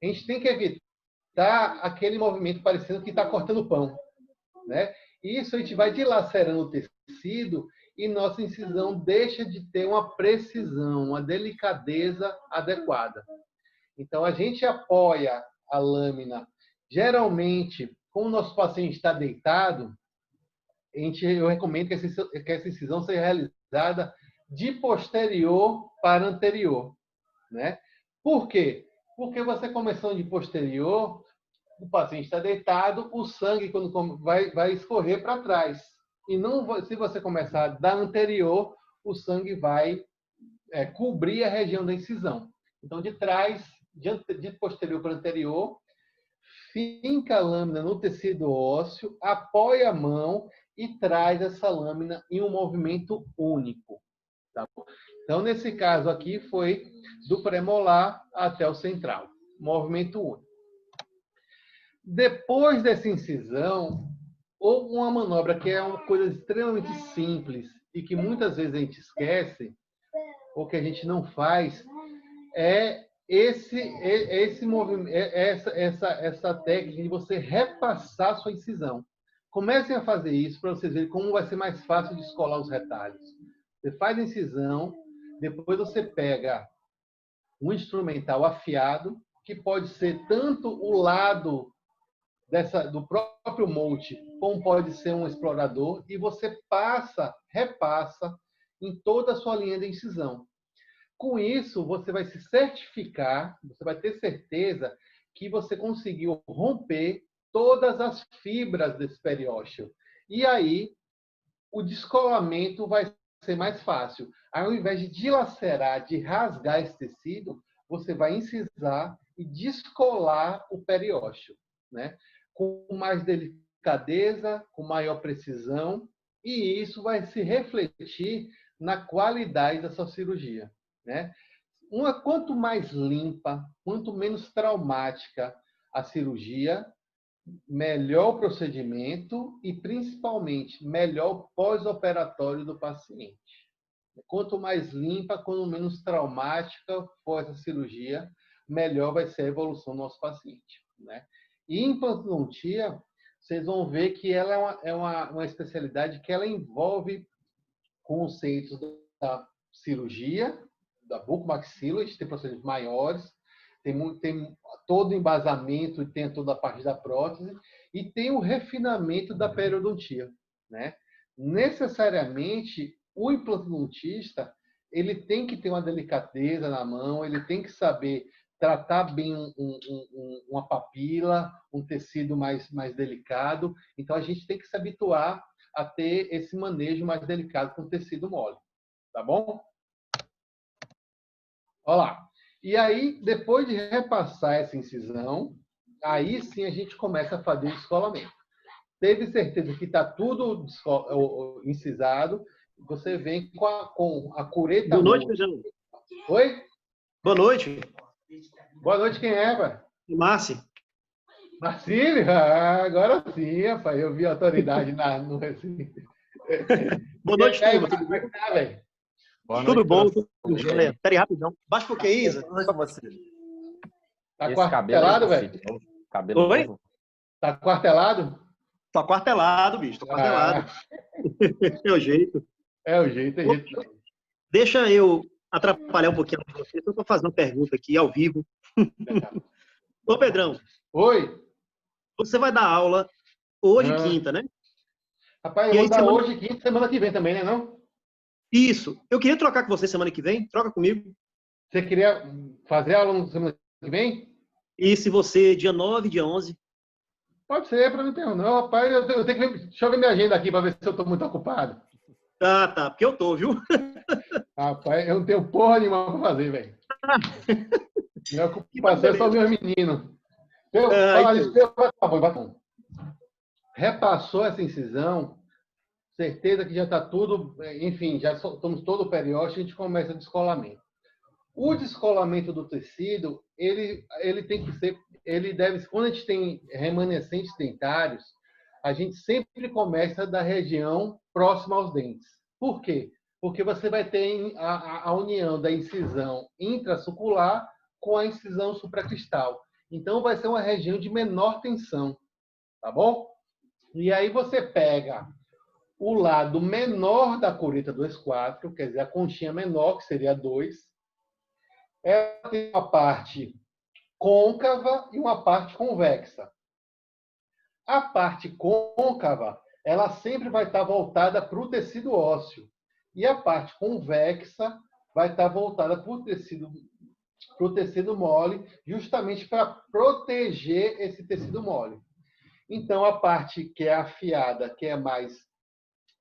A gente tem que evitar aquele movimento parecendo que está cortando pão, né? Isso a gente vai dilacerando o tecido e nossa incisão deixa de ter uma precisão, uma delicadeza adequada. Então, a gente apoia a lâmina, geralmente, como o nosso paciente está deitado, eu recomendo que essa incisão seja realizada de posterior para anterior, né? Por quê? Porque você começando de posterior, o paciente está deitado, o sangue quando vai escorrer para trás. E não, se você começar da anterior, o sangue vai cobrir a região da incisão. Então, de trás, de posterior para anterior, finca a lâmina no tecido ósseo, apoia a mão e traz essa lâmina em um movimento único. Tá bom? Então, nesse caso aqui, foi do premolar até o central. Movimento único. Depois dessa incisão, ou uma manobra que é uma coisa extremamente simples e que muitas vezes a gente esquece, ou que a gente não faz, é esse movimento, essa técnica de você repassar sua incisão. Comecem a fazer isso para vocês verem como vai ser mais fácil de escolar os retalhos. Você faz a incisão, depois você pega um instrumental afiado, que pode ser tanto o lado do próprio molde, como pode ser um explorador, e você repassa em toda a sua linha de incisão. Com isso, você vai se certificar, você vai ter certeza que você conseguiu romper todas as fibras desse periósteo. E aí, o descolamento vai ser mais fácil. Ao invés de dilacerar, de rasgar esse tecido, você vai incisar e descolar o periósteo, né? Com mais delicadeza, com maior precisão, e isso vai se refletir na qualidade da sua cirurgia, né? Quanto mais limpa, quanto menos traumática a cirurgia, melhor o procedimento e, principalmente, melhor o pós-operatório do paciente. Quanto mais limpa, quanto menos traumática for essa cirurgia, melhor vai ser a evolução do nosso paciente, né? E implantodontia, vocês vão ver que ela é uma especialidade que ela envolve conceitos da cirurgia, da bucomaxila, a gente tem procedimentos maiores, tem todo o embasamento, tem toda a parte da prótese, e tem o refinamento da periodontia, né? Necessariamente, o implantodontista, ele tem que ter uma delicadeza na mão, ele tem que saber tratar bem uma papila, um tecido mais delicado. Então, a gente tem que se habituar a ter esse manejo mais delicado com tecido mole. Tá bom? Olha lá. E aí, depois de repassar essa incisão, aí sim a gente começa a fazer o descolamento. Teve certeza que está tudo incisado, você vem com a cureta. Boa noite, Feijão. Oi? Boa noite. Boa noite, quem é, pai? Márcio. Marcílio? Ah, agora sim, rapaz. Eu vi a autoridade no recinto. Boa noite, E aí, turma. Marcos, como é que tá, velho? Boa Tudo noite, bom? professor. Tudo jóia. Peraí, rapidão. Baixa um pouquinho, Isa. Boa noite com você. Tá Esse cabelo aí, quartelado, Moacir, velho? novo. Cabelo Oi? novo. Tá quartelado? Tô aquartelado, bicho. Tô aquartelado. Ah, É o jeito. é o jeito, é o jeito. Deixa eu atrapalhar um pouquinho com você. Eu tô fazendo uma pergunta aqui ao vivo. Ô, Pedrão, Oi? você vai dar aula hoje, Ah, quinta, né? rapaz, eu E vou aí, dar hoje, quinta, semana que vem também, né, não? Isso. Eu queria trocar com você semana que vem. Troca comigo. Você queria fazer aula na semana que vem? E se você, dia 9, dia 11. Pode ser, para mim tem não, rapaz, eu tenho que ver, deixa eu ver minha agenda aqui para ver se eu tô muito ocupado. Tá. Porque eu tô, viu? Rapaz, eu não tenho porra nenhuma para fazer, velho. Minha Então, ocupação é só beleza. meus meninos. Eu, falar Então. isso, eu, tá bom, batom. Repassou essa incisão, certeza que já está tudo, enfim, já estamos todo o periódico, a gente começa o descolamento. O descolamento do tecido, ele tem que ser, ele deve, quando a gente tem remanescentes dentários, a gente sempre começa da região próxima aos dentes. Por quê? Porque você vai ter a união da incisão intrasucular com a incisão supracristal. Então, vai ser uma região de menor tensão, tá bom? E aí você pega o lado menor da colita 2,4, quer dizer, a conchinha menor, que seria 2, ela tem uma parte côncava e uma parte convexa. A parte côncava, ela sempre vai estar voltada para o tecido ósseo. E a parte convexa vai estar voltada para o tecido mole, justamente para proteger esse tecido mole. Então, a parte que é afiada, que é mais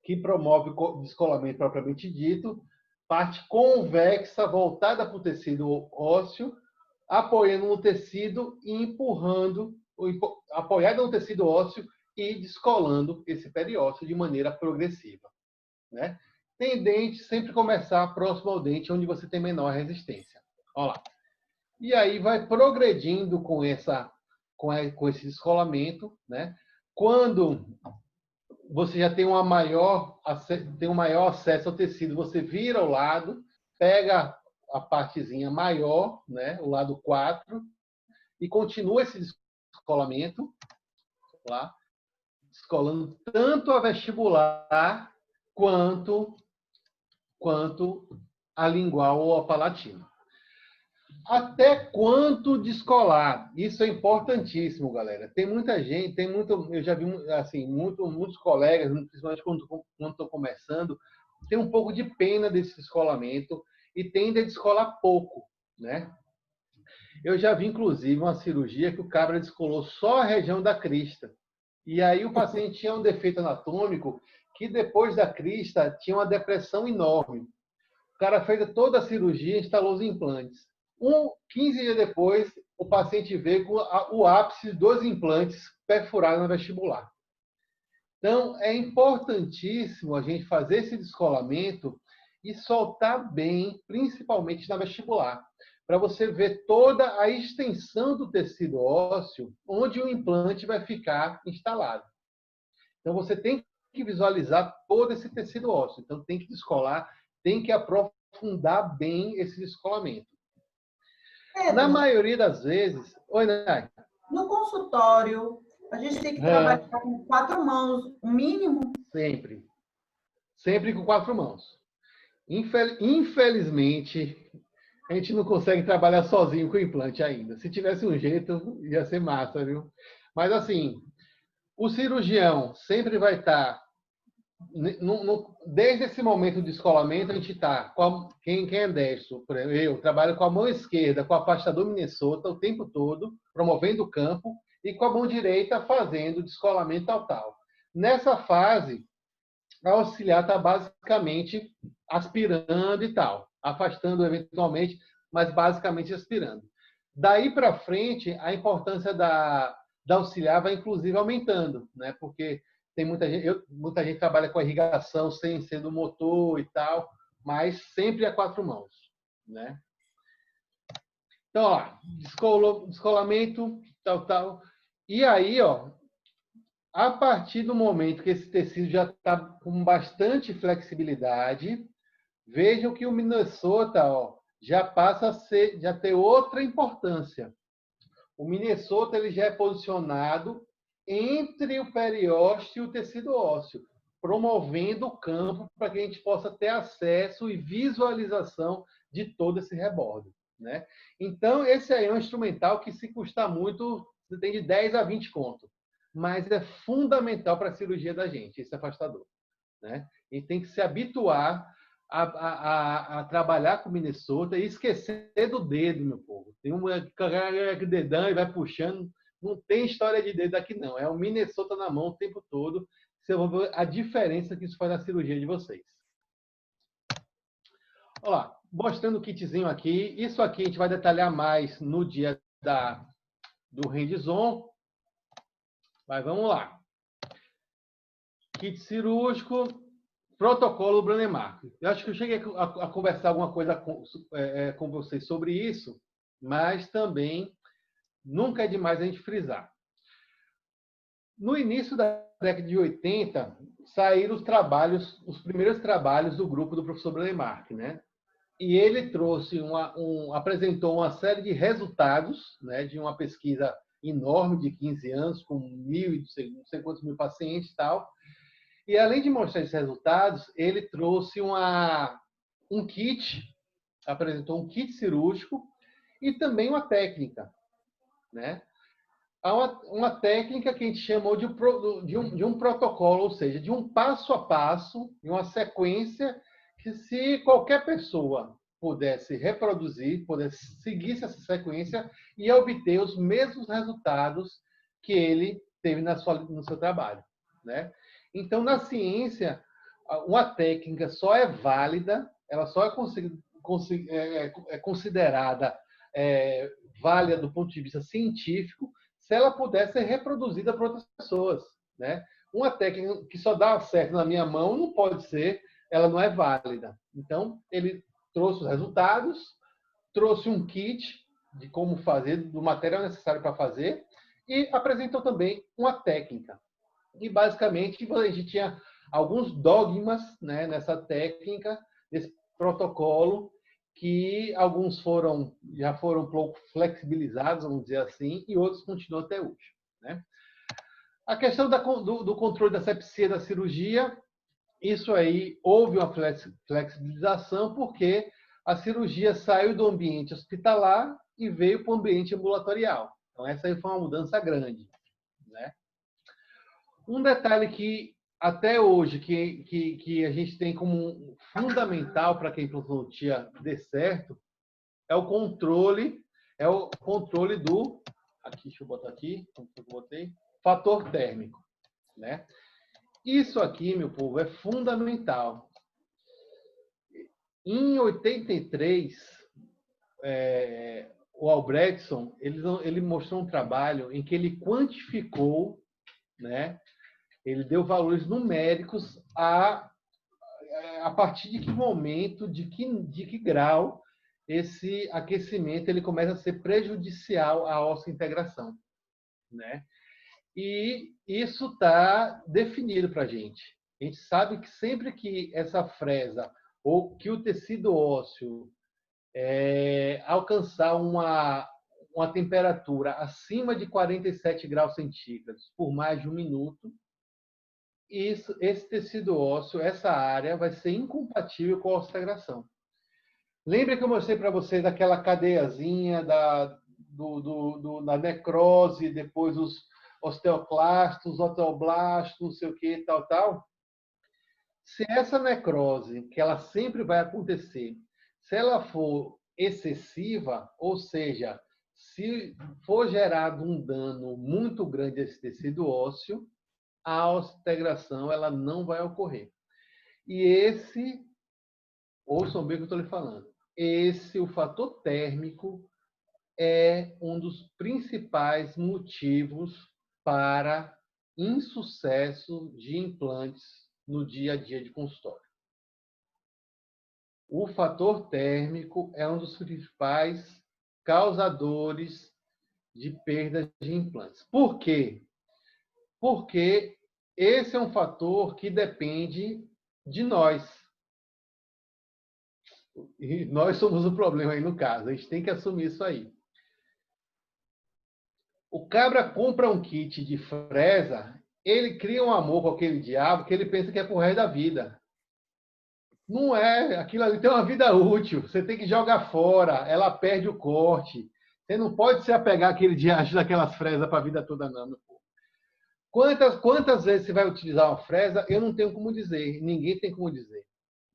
que promove o descolamento propriamente dito, parte convexa voltada para o tecido ósseo, apoiando no tecido e empurrando, apoiada no tecido ósseo e descolando esse periósteo de maneira progressiva, né? Tendente sempre começar próximo ao dente, onde você tem menor resistência. Olha lá. E aí vai progredindo com esse descolamento, né? Quando você já tem um maior acesso ao tecido, você vira ao lado, pega a partezinha maior, né, o lado 4, e continua esse descolamento, lá, descolando tanto a vestibular quanto a lingual ou a palatina. Até quanto descolar? Isso é importantíssimo, galera. Tem muita gente, eu já vi assim, muitos colegas, principalmente quando estou começando, tem um pouco de pena desse descolamento e tende a descolar pouco, né? Eu já vi, inclusive, uma cirurgia que o cabra descolou só a região da crista. E aí o paciente tinha um defeito anatômico que depois da crista tinha uma depressão enorme. O cara fez toda a cirurgia e instalou os implantes. 15 dias depois, o paciente veio com o ápice dos implantes perfurados na vestibular. Então, é importantíssimo a gente fazer esse descolamento e soltar bem, principalmente na vestibular, para você ver toda a extensão do tecido ósseo onde o implante vai ficar instalado. Então, você tem que visualizar todo esse tecido ósseo. Então, tem que descolar, tem que aprofundar bem esse descolamento. Pedro, Na maioria das vezes... Oi, Nai. no consultório, a gente tem que trabalhar com 4 mãos, o mínimo. Sempre. Sempre com 4 mãos. Infelizmente, a gente não consegue trabalhar sozinho com o implante ainda. Se tivesse um jeito, ia ser massa, viu? Mas, assim, o cirurgião sempre vai estar... Desde esse momento de descolamento, a gente está... Quem é destro, por exemplo, eu trabalho com a mão esquerda, com o afastador Minnesota o tempo todo, promovendo o campo, e com a mão direita fazendo descolamento tal. Nessa fase, a auxiliar está basicamente aspirando e tal, afastando eventualmente, mas basicamente aspirando. Daí para frente, a importância da auxiliar vai inclusive aumentando, né? Porque tem muita gente trabalha com irrigação sem ser do motor e tal, mas sempre a 4 mãos, né? Então, ó, descolamento, tal. E aí, ó, A partir do momento que esse tecido já está com bastante flexibilidade, vejam que o Minnesota, ó, já passa a ser, já ter outra importância. O Minnesota ele já é posicionado entre o periósteo e o tecido ósseo, promovendo o campo para que a gente possa ter acesso e visualização de todo esse rebordo, né? Então, esse aí é um instrumental que, se custar muito, você tem de 10 a 20 conto, mas é fundamental para a cirurgia da gente, esse afastador, né? A gente tem que se habituar a trabalhar com Minnesota e esquecer do dedo, meu povo. Tem um dedão e vai puxando. Não tem história de dedo aqui, não. É o Minnesota na mão o tempo todo. Você vai ver a diferença que isso faz na cirurgia de vocês. Olha lá, mostrando o kitzinho aqui. Isso aqui a gente vai detalhar mais no dia do hands-on. Mas vamos lá. Kit cirúrgico, protocolo Branemark. Eu acho que eu cheguei a conversar alguma coisa com vocês sobre isso, mas também nunca é demais a gente frisar. No início da década de 80, saíram os primeiros trabalhos do grupo do professor Branemark, né? E ele apresentou uma série de resultados, né, de uma pesquisa enorme de 15 anos, com não sei quantos mil pacientes e tal. E, além de mostrar esses resultados, ele trouxe um kit, apresentou um kit cirúrgico e também uma técnica, né? Há uma técnica que a gente chamou de um protocolo, ou seja, de um passo a passo, de uma sequência que, se qualquer pessoa pudesse reproduzir, pudesse seguir essa sequência e obter os mesmos resultados que ele teve no seu trabalho, né? Então, na ciência, uma técnica só é válida, ela só é considerada válida do ponto de vista científico se ela puder ser reproduzida por outras pessoas, né? Uma técnica que só dá certo na minha mão não pode ser, ela não é válida. Então, ele trouxe os resultados, trouxe um kit de como fazer, do material necessário para fazer, e apresentou também uma técnica. E, basicamente, a gente tinha alguns dogmas, né, nessa técnica, nesse protocolo, que alguns já foram um pouco flexibilizados, vamos dizer assim, e outros continuam até hoje, né? A questão do controle da sepsia da cirurgia, isso aí houve uma flexibilização porque a cirurgia saiu do ambiente hospitalar e veio para o ambiente ambulatorial. Então, essa aí foi uma mudança grande, né? Um detalhe que, até hoje, que a gente tem como fundamental para que a implantodontia dê certo, é o controle do... Aqui, deixa eu botar aqui, como eu botei? Fator térmico, né? Isso aqui, meu povo, é fundamental. Em 83, o Albrechtson, ele mostrou um trabalho em que ele quantificou, né? Ele deu valores numéricos a partir de que momento, de que grau esse aquecimento ele começa a ser prejudicial à ossa-integração, né? E isso está definido para a gente. A gente sabe que sempre que essa fresa ou que o tecido ósseo alcançar uma temperatura acima de 47 graus centígrados por mais de um minuto, esse tecido ósseo, essa área, vai ser incompatível com a osteointegração. Lembra que eu mostrei para vocês aquela cadeiazinha da necrose, depois os osteoclastos, osteoblastos, não sei o que, tal. Se essa necrose, que ela sempre vai acontecer, se ela for excessiva, ou seja, se for gerado um dano muito grande a esse tecido ósseo, a osteointegração ela não vai ocorrer. E ouçam bem o que eu estou lhe falando, o fator térmico, é um dos principais motivos para insucesso de implantes no dia a dia de consultório. O fator térmico é um dos principais causadores de perda de implantes. Por quê? porque esse é um fator que depende de nós. E nós somos o problema aí no caso. A gente tem que assumir isso aí. O cabra compra um kit de fresa, ele cria um amor com aquele diabo que ele pensa que é pro resto da vida. Não é. Aquilo ali tem uma vida útil. Você tem que jogar fora. Ela perde o corte. Você não pode se apegar àquele diacho daquelas fresas para a vida toda, não, meu povo. Quantas vezes você vai utilizar uma fresa? Eu não tenho como dizer. Ninguém tem como dizer.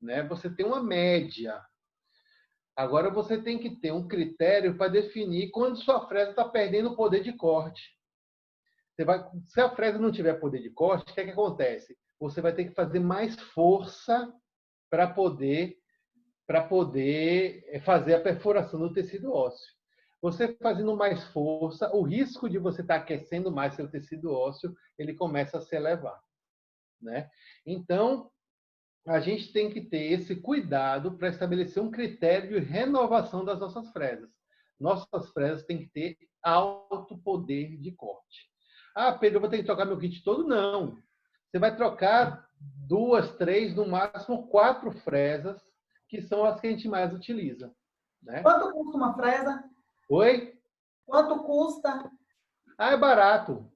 Né? Você tem uma média. Agora você tem que ter um critério para definir quando sua fresa está perdendo o poder de corte. Se a fresa não tiver poder de corte, o que acontece? Você vai ter que fazer mais força para poder fazer a perfuração do tecido ósseo. Você fazendo mais força, o risco de você estar aquecendo mais seu tecido ósseo, ele começa a se elevar. Né? Então, a gente tem que ter esse cuidado para estabelecer um critério de renovação das nossas fresas. Nossas fresas têm que ter alto poder de corte. Ah, Pedro, eu vou ter que trocar meu kit todo? Não. Você vai trocar 2, 3, no máximo 4 fresas, que são as que a gente mais utiliza. Né? Quanto custa uma fresa? Oi? Quanto custa? Ah, é barato.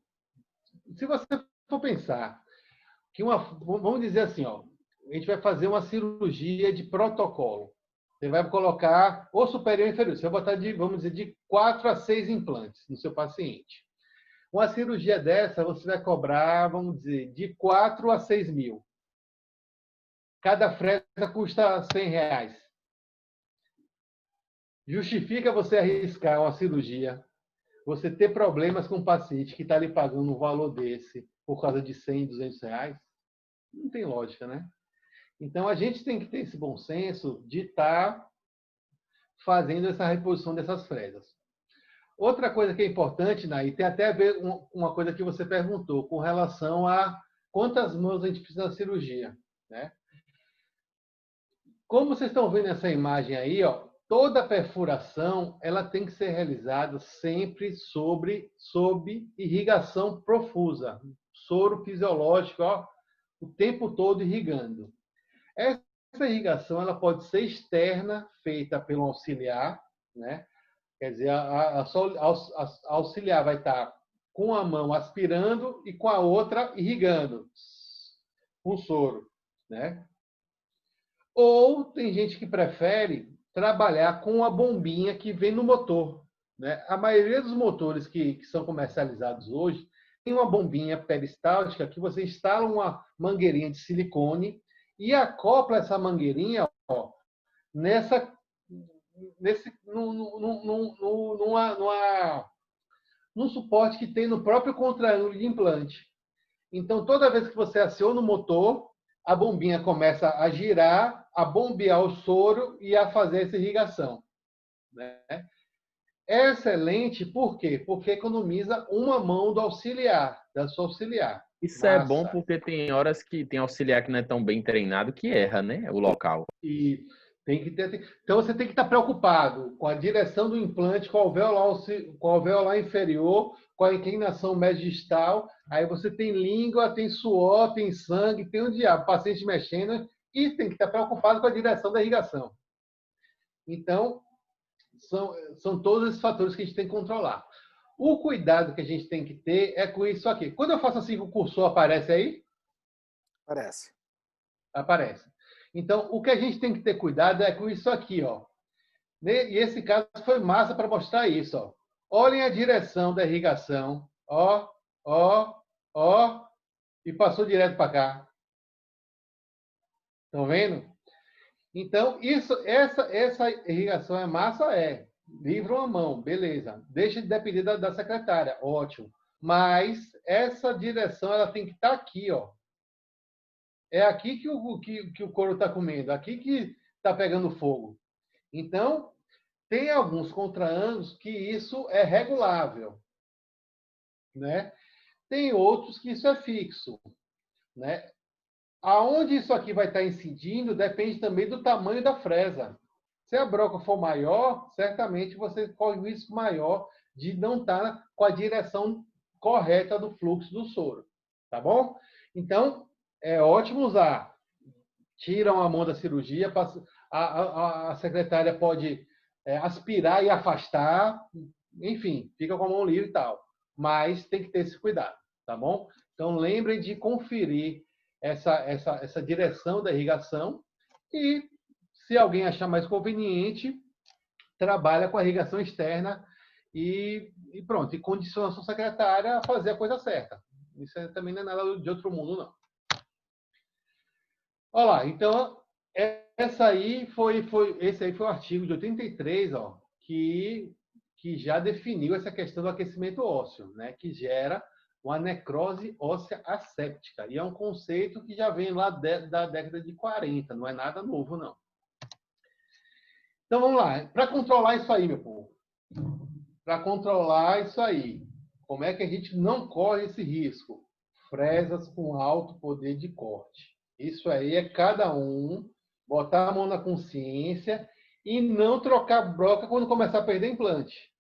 Se você for pensar que vamos dizer assim, ó, a gente vai fazer uma cirurgia de protocolo. Você vai colocar o superior e inferior. Você vai botar vamos dizer, de 4 a 6 implantes no seu paciente. Uma cirurgia dessa, você vai cobrar, vamos dizer, de 4 a 6 mil. Cada fresa custa R$100. Justifica você arriscar uma cirurgia, você ter problemas com um paciente que está lhe pagando um valor desse por causa de 100, R$200? Não tem lógica, né? Então, a gente tem que ter esse bom senso de estar fazendo essa reposição dessas fresas. Outra coisa que é importante, Nay, tem até a ver com uma coisa que você perguntou, com relação a quantas mãos a gente precisa na cirurgia. Né? Como vocês estão vendo essa imagem aí, ó, toda perfuração ela tem que ser realizada sempre sob irrigação profusa, soro fisiológico, ó, o tempo todo irrigando. Essa irrigação ela pode ser externa, feita pelo auxiliar, né? Quer dizer, a auxiliar vai estar com a mão aspirando e com a outra irrigando com soro, né? Ou tem gente que prefere trabalhar com a bombinha que vem no motor, né? A maioria dos motores que são comercializados hoje tem uma bombinha peristáltica que você instala uma mangueirinha de silicone e acopla essa mangueirinha, ó, num suporte que tem no próprio contraângulo de implante. Então, toda vez que você aciona o motor, a bombinha começa a girar, a bombear o soro e a fazer essa irrigação. Né? É excelente, por quê? Porque economiza uma mão do auxiliar, da sua auxiliar. Isso é bom porque tem horas que tem auxiliar que não é tão bem treinado que erra, né? O local. E tem que ter. Então você tem que estar preocupado com a direção do implante, com o alvéolar inferior, com a inclinação mediastal. Aí você tem língua, tem suor, tem sangue, tem o diabo, paciente mexendo, e tem que estar preocupado com a direção da irrigação. Então, são todos esses fatores que a gente tem que controlar. O cuidado que a gente tem que ter é com isso aqui. Quando eu faço assim, o cursor aparece aí? Aparece. Aparece. Então, o que a gente tem que ter cuidado é com isso aqui, ó. E esse caso foi massa para mostrar isso, ó. Olhem a direção da irrigação, ó, e passou direto para cá. Estão vendo? Então, essa irrigação é massa? Livra uma mão, beleza. Deixa de depender da secretária, ótimo. Mas essa direção ela tem que estar aqui, ó. É aqui que o couro está comendo, aqui que está pegando fogo. Então, tem alguns contraângulos que isso é regulável, né? Tem outros que isso é fixo, né? Aonde isso aqui vai estar incidindo depende também do tamanho da fresa. Se a broca for maior, certamente você corre um risco maior de não estar com a direção correta do fluxo do soro, tá bom? Então, é ótimo usar. Tiram a mão da cirurgia, a secretária pode aspirar e afastar, enfim, fica com a mão livre e tal. Mas tem que ter esse cuidado, tá bom? Então, lembrem de conferir essa direção da irrigação e, se alguém achar mais conveniente, trabalha com a irrigação externa e pronto, e condiciona a sua secretária a fazer a coisa certa. Isso também não é nada de outro mundo, não. Olha lá, então, esse aí foi o artigo de 83, ó, que já definiu essa questão do aquecimento ósseo, né, que gera uma necrose óssea asséptica. E é um conceito que já vem lá da década de 40, não é nada novo, não. Então, vamos lá. Para controlar isso aí, meu povo. Para controlar isso aí, como é que a gente não corre esse risco? Fresas com alto poder de corte. Isso aí é cada um botar a mão na consciência e não trocar broca quando começar a perder implante.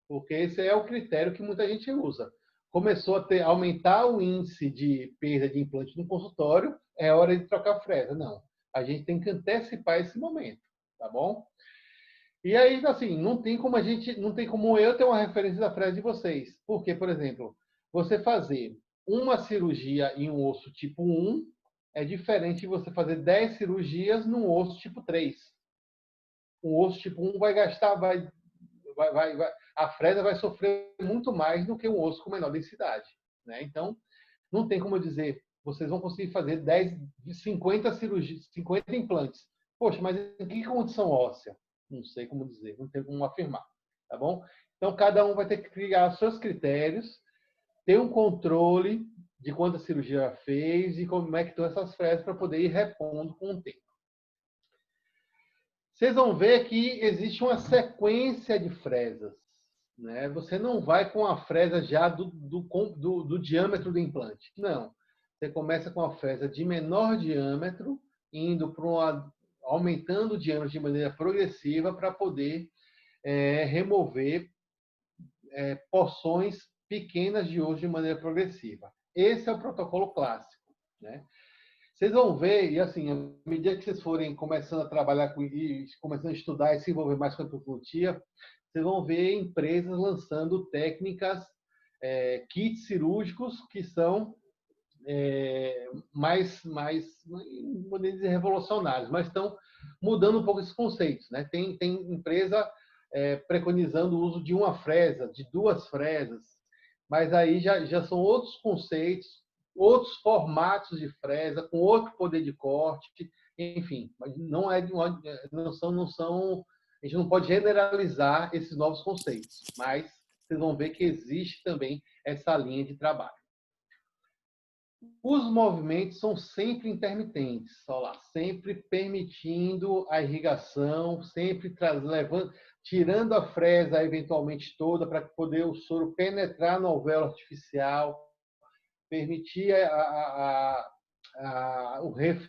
Porque esse é o critério que muita gente usa. Começou a aumentar o índice de perda de implante no consultório, é hora de trocar fresa. Não. A gente tem que antecipar esse momento, tá bom? E aí, assim, não tem como eu ter uma referência da fresa de vocês. Porque, por exemplo, você fazer uma cirurgia em um osso tipo 1 é diferente de você fazer 10 cirurgias num osso tipo 3. Um osso tipo 1 vai gastar, a fresa vai sofrer muito mais do que um osso com menor densidade, né? Então, não tem como dizer, vocês vão conseguir fazer 50 cirurgias, 50 implantes. Poxa, mas em que condição óssea? Não sei como dizer, não tem como afirmar, tá bom? Então, cada um vai ter que criar seus critérios, ter um controle de quanta cirurgia já fez e como é que estão essas fresas para poder ir repondo com o tempo. Vocês vão ver que existe uma sequência de fresas, né? Você não vai com a fresa já do diâmetro do implante. Não. Você começa com a fresa de menor diâmetro, indo para aumentando o diâmetro de maneira progressiva para poder remover porções pequenas de osso de maneira progressiva. Esse é o protocolo clássico, né? Vocês vão ver, e assim, à medida que vocês forem começando a trabalhar começando a estudar e se envolver mais com a endodontia, vocês vão ver empresas lançando técnicas, kits cirúrgicos que são mais, não vou dizer revolucionários, mas estão mudando um pouco esses conceitos, né? Tem empresa preconizando o uso de uma fresa, de 2 fresas, mas aí já são outros conceitos, outros formatos de fresa, com outro poder de corte, enfim, mas não são, a gente não pode generalizar esses novos conceitos, mas vocês vão ver que existe também essa linha de trabalho. Os movimentos são sempre intermitentes, olha lá, sempre permitindo a irrigação, sempre tirando a fresa eventualmente toda para poder o soro penetrar no alvéolo artificial, permitir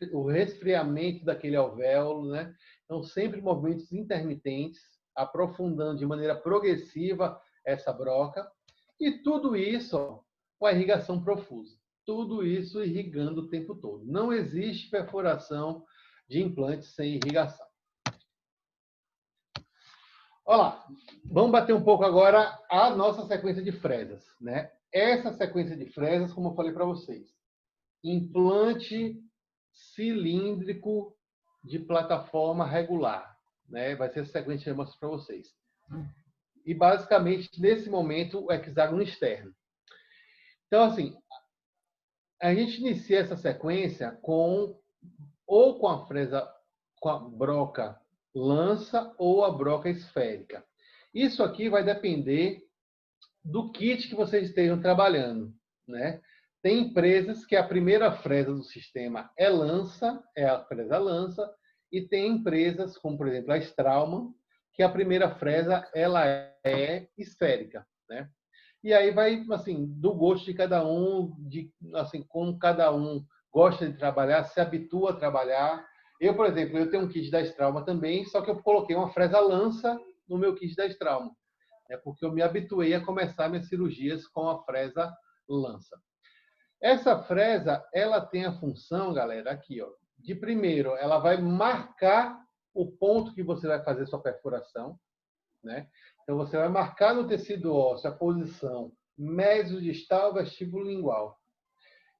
o resfriamento daquele alvéolo, né? Então, sempre movimentos intermitentes, aprofundando de maneira progressiva essa broca, e tudo isso com a irrigação profusa. Tudo isso irrigando o tempo todo. Não existe perfuração de implantes sem irrigação. Olha lá, vamos bater um pouco agora a nossa sequência de fresas, né? Essa sequência de fresas, como eu falei para vocês, implante cilíndrico de plataforma regular, né? Vai ser essa sequência que eu mostro para vocês. E basicamente, nesse momento, o hexágono externo. Então, assim, a gente inicia essa sequência com a fresa, com a broca lança ou a broca esférica. Isso aqui vai depender do kit que vocês estejam trabalhando, né? Tem empresas que a primeira fresa do sistema é a fresa lança, e tem empresas, como por exemplo a Straumann, que a primeira fresa ela é esférica, né? E aí vai, assim, do gosto de cada um, assim, como cada um gosta de trabalhar, se habitua a trabalhar. Eu, por exemplo, eu tenho um kit da Straumann também, só que eu coloquei uma fresa lança no meu kit da Straumann. Porque eu me habituei a começar minhas cirurgias com a fresa lança. Essa fresa, ela tem a função, galera, aqui, ó, de primeiro, ela vai marcar o ponto que você vai fazer sua perfuração, né? Então, você vai marcar no tecido ósseo a posição mesodistal, vestíbulo lingual.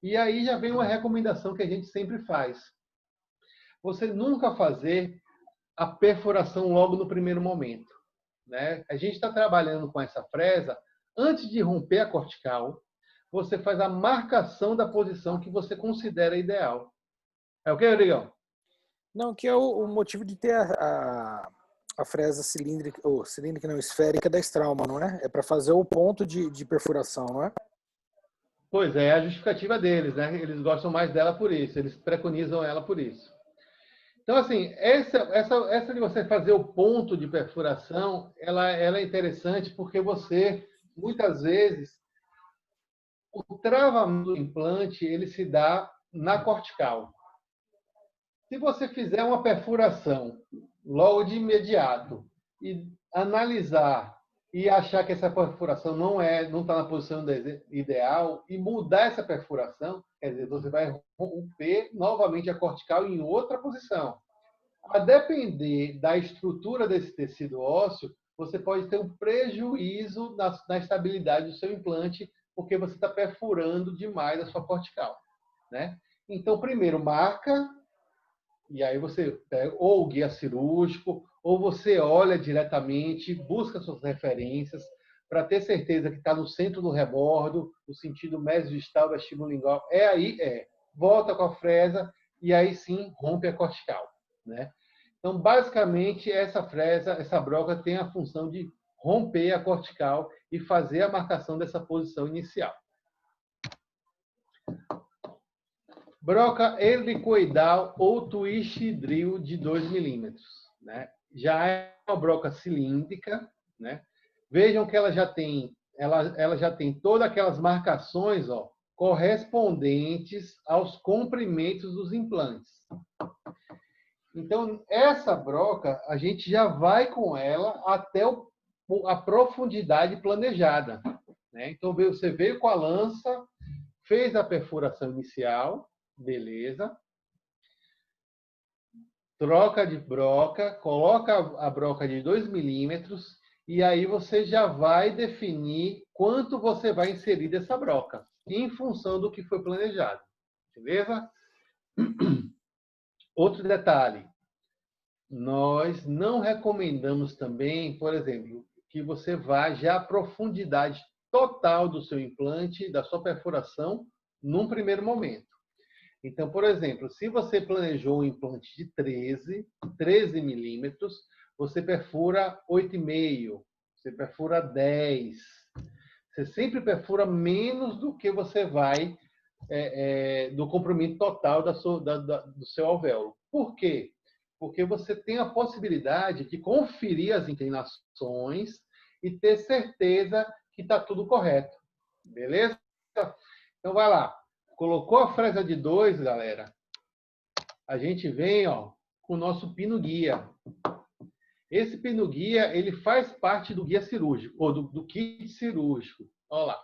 E aí já vem uma recomendação que a gente sempre faz. Você nunca fazer a perfuração logo no primeiro momento, né? A gente está trabalhando com essa fresa, antes de romper a cortical, você faz a marcação da posição que você considera ideal. É o que, Rodrigão? Não, que é o motivo de ter a fresa cilíndrica, ou cilíndrica não, esférica da estrauma, não é? É para fazer o ponto de perfuração, não é? Pois é, a justificativa deles, né? Eles gostam mais dela por isso, eles preconizam ela por isso. Então, assim, essa de você fazer o ponto de perfuração, ela é interessante porque você, muitas vezes, o travamento do implante, ele se dá na cortical. Se você fizer uma perfuração logo de imediato e analisar e achar que essa perfuração não está na posição ideal e mudar essa perfuração, quer dizer, você vai romper novamente a cortical em outra posição. A depender da estrutura desse tecido ósseo, você pode ter um prejuízo na estabilidade do seu implante, porque você está perfurando demais a sua cortical, né? Então, primeiro, marca, e aí você pega ou o guia cirúrgico, ou você olha diretamente, busca suas referências, para ter certeza que está no centro do rebordo, no sentido mesodistal, vestíbulo lingual. Volta com a fresa, e aí sim rompe a cortical, né? Então, basicamente, essa fresa, essa broca tem a função de romper a cortical e fazer a marcação dessa posição inicial. Broca helicoidal ou twist drill de 2 milímetros, né? Já é uma broca cilíndrica, né? Vejam que ela já tem todas aquelas marcações, ó, correspondentes aos comprimentos dos implantes. Então, essa broca, a gente já vai com ela até a profundidade planejada, né? Então, você veio com a lança, fez a perfuração inicial, beleza. Troca de broca, coloca a broca de 2 milímetros e aí você já vai definir quanto você vai inserir dessa broca, em função do que foi planejado. Beleza? Outro detalhe. Nós não recomendamos também, por exemplo, que você vá já à profundidade total do seu implante, da sua perfuração, num primeiro momento. Então, por exemplo, se você planejou um implante de 13 milímetros, você perfura 8,5, você perfura 10. Você sempre perfura menos do que você vai do comprimento total do seu alvéolo. Por quê? Porque você tem a possibilidade de conferir as inclinações e ter certeza que está tudo correto. Beleza? Então, vai lá. Colocou a fresa de 2, galera. A gente vem, ó, com o nosso pino-guia. Esse pino-guia, ele faz parte do guia cirúrgico, ou do kit cirúrgico. Olha lá.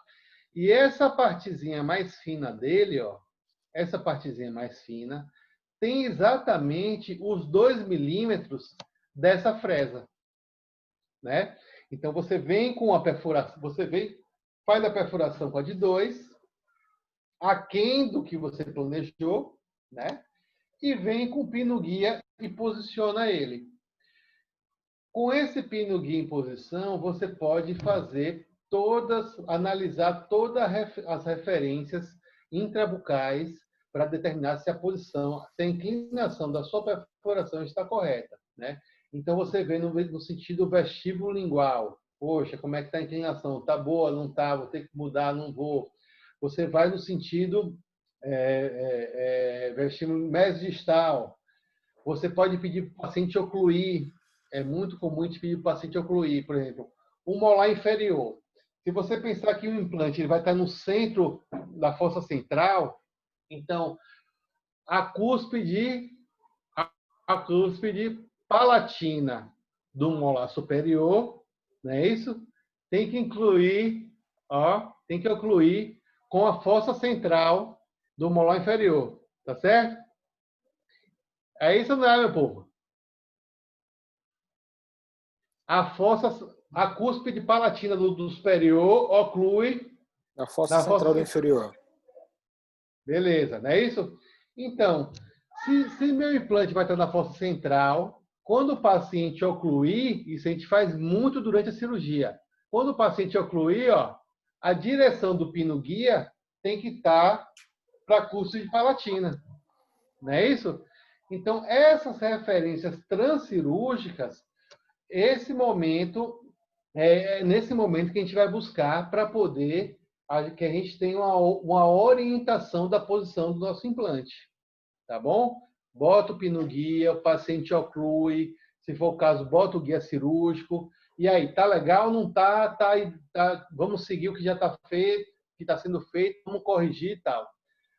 E essa partezinha mais fina dele, ó, essa partezinha mais fina, tem exatamente os 2 milímetros dessa fresa, né? Então, você vem com a perfuração, faz a perfuração com a de 2, aquém do que você planejou, né? E vem com o pino-guia e posiciona ele. Com esse pino-guia em posição, você pode analisar todas as referências intrabucais para determinar se a posição, se a inclinação da sua perfuração está correta, né? Então, você vê no sentido vestíbulo lingual. Poxa, como é que está a inclinação? Está boa? Não está? Vou ter que mudar? Não vou. Você vai no sentido vestíbulo mesodistal. Você pode pedir para o paciente ocluir. É muito comum a gente pedir para o paciente ocluir, por exemplo, o molar inferior. Se você pensar que o implante ele vai estar no centro da fossa central, então a cúspide palatina do molar superior, não é isso? Tem que ocluir com a fossa central do molar inferior. Tá certo? É isso, não é, meu povo? A cúspide palatina do superior oclui Na fossa na central fossa do inferior. Beleza, não é isso? Então, se meu implante vai estar na fossa central, quando o paciente ocluir, isso a gente faz muito durante a cirurgia. Quando o paciente ocluir, ó, a direção do pino-guia tem que estar para a cúspide palatina. Não é isso? Então, essas referências transcirúrgicas, esse momento, é nesse momento que a gente vai buscar para poder que a gente tenha uma orientação da posição do nosso implante. Tá bom? Bota o pino-guia, o paciente oclui, se for o caso, bota o guia cirúrgico. E aí, tá legal? Não tá? Vamos seguir o que já está feito, que está sendo feito, vamos corrigir e tal.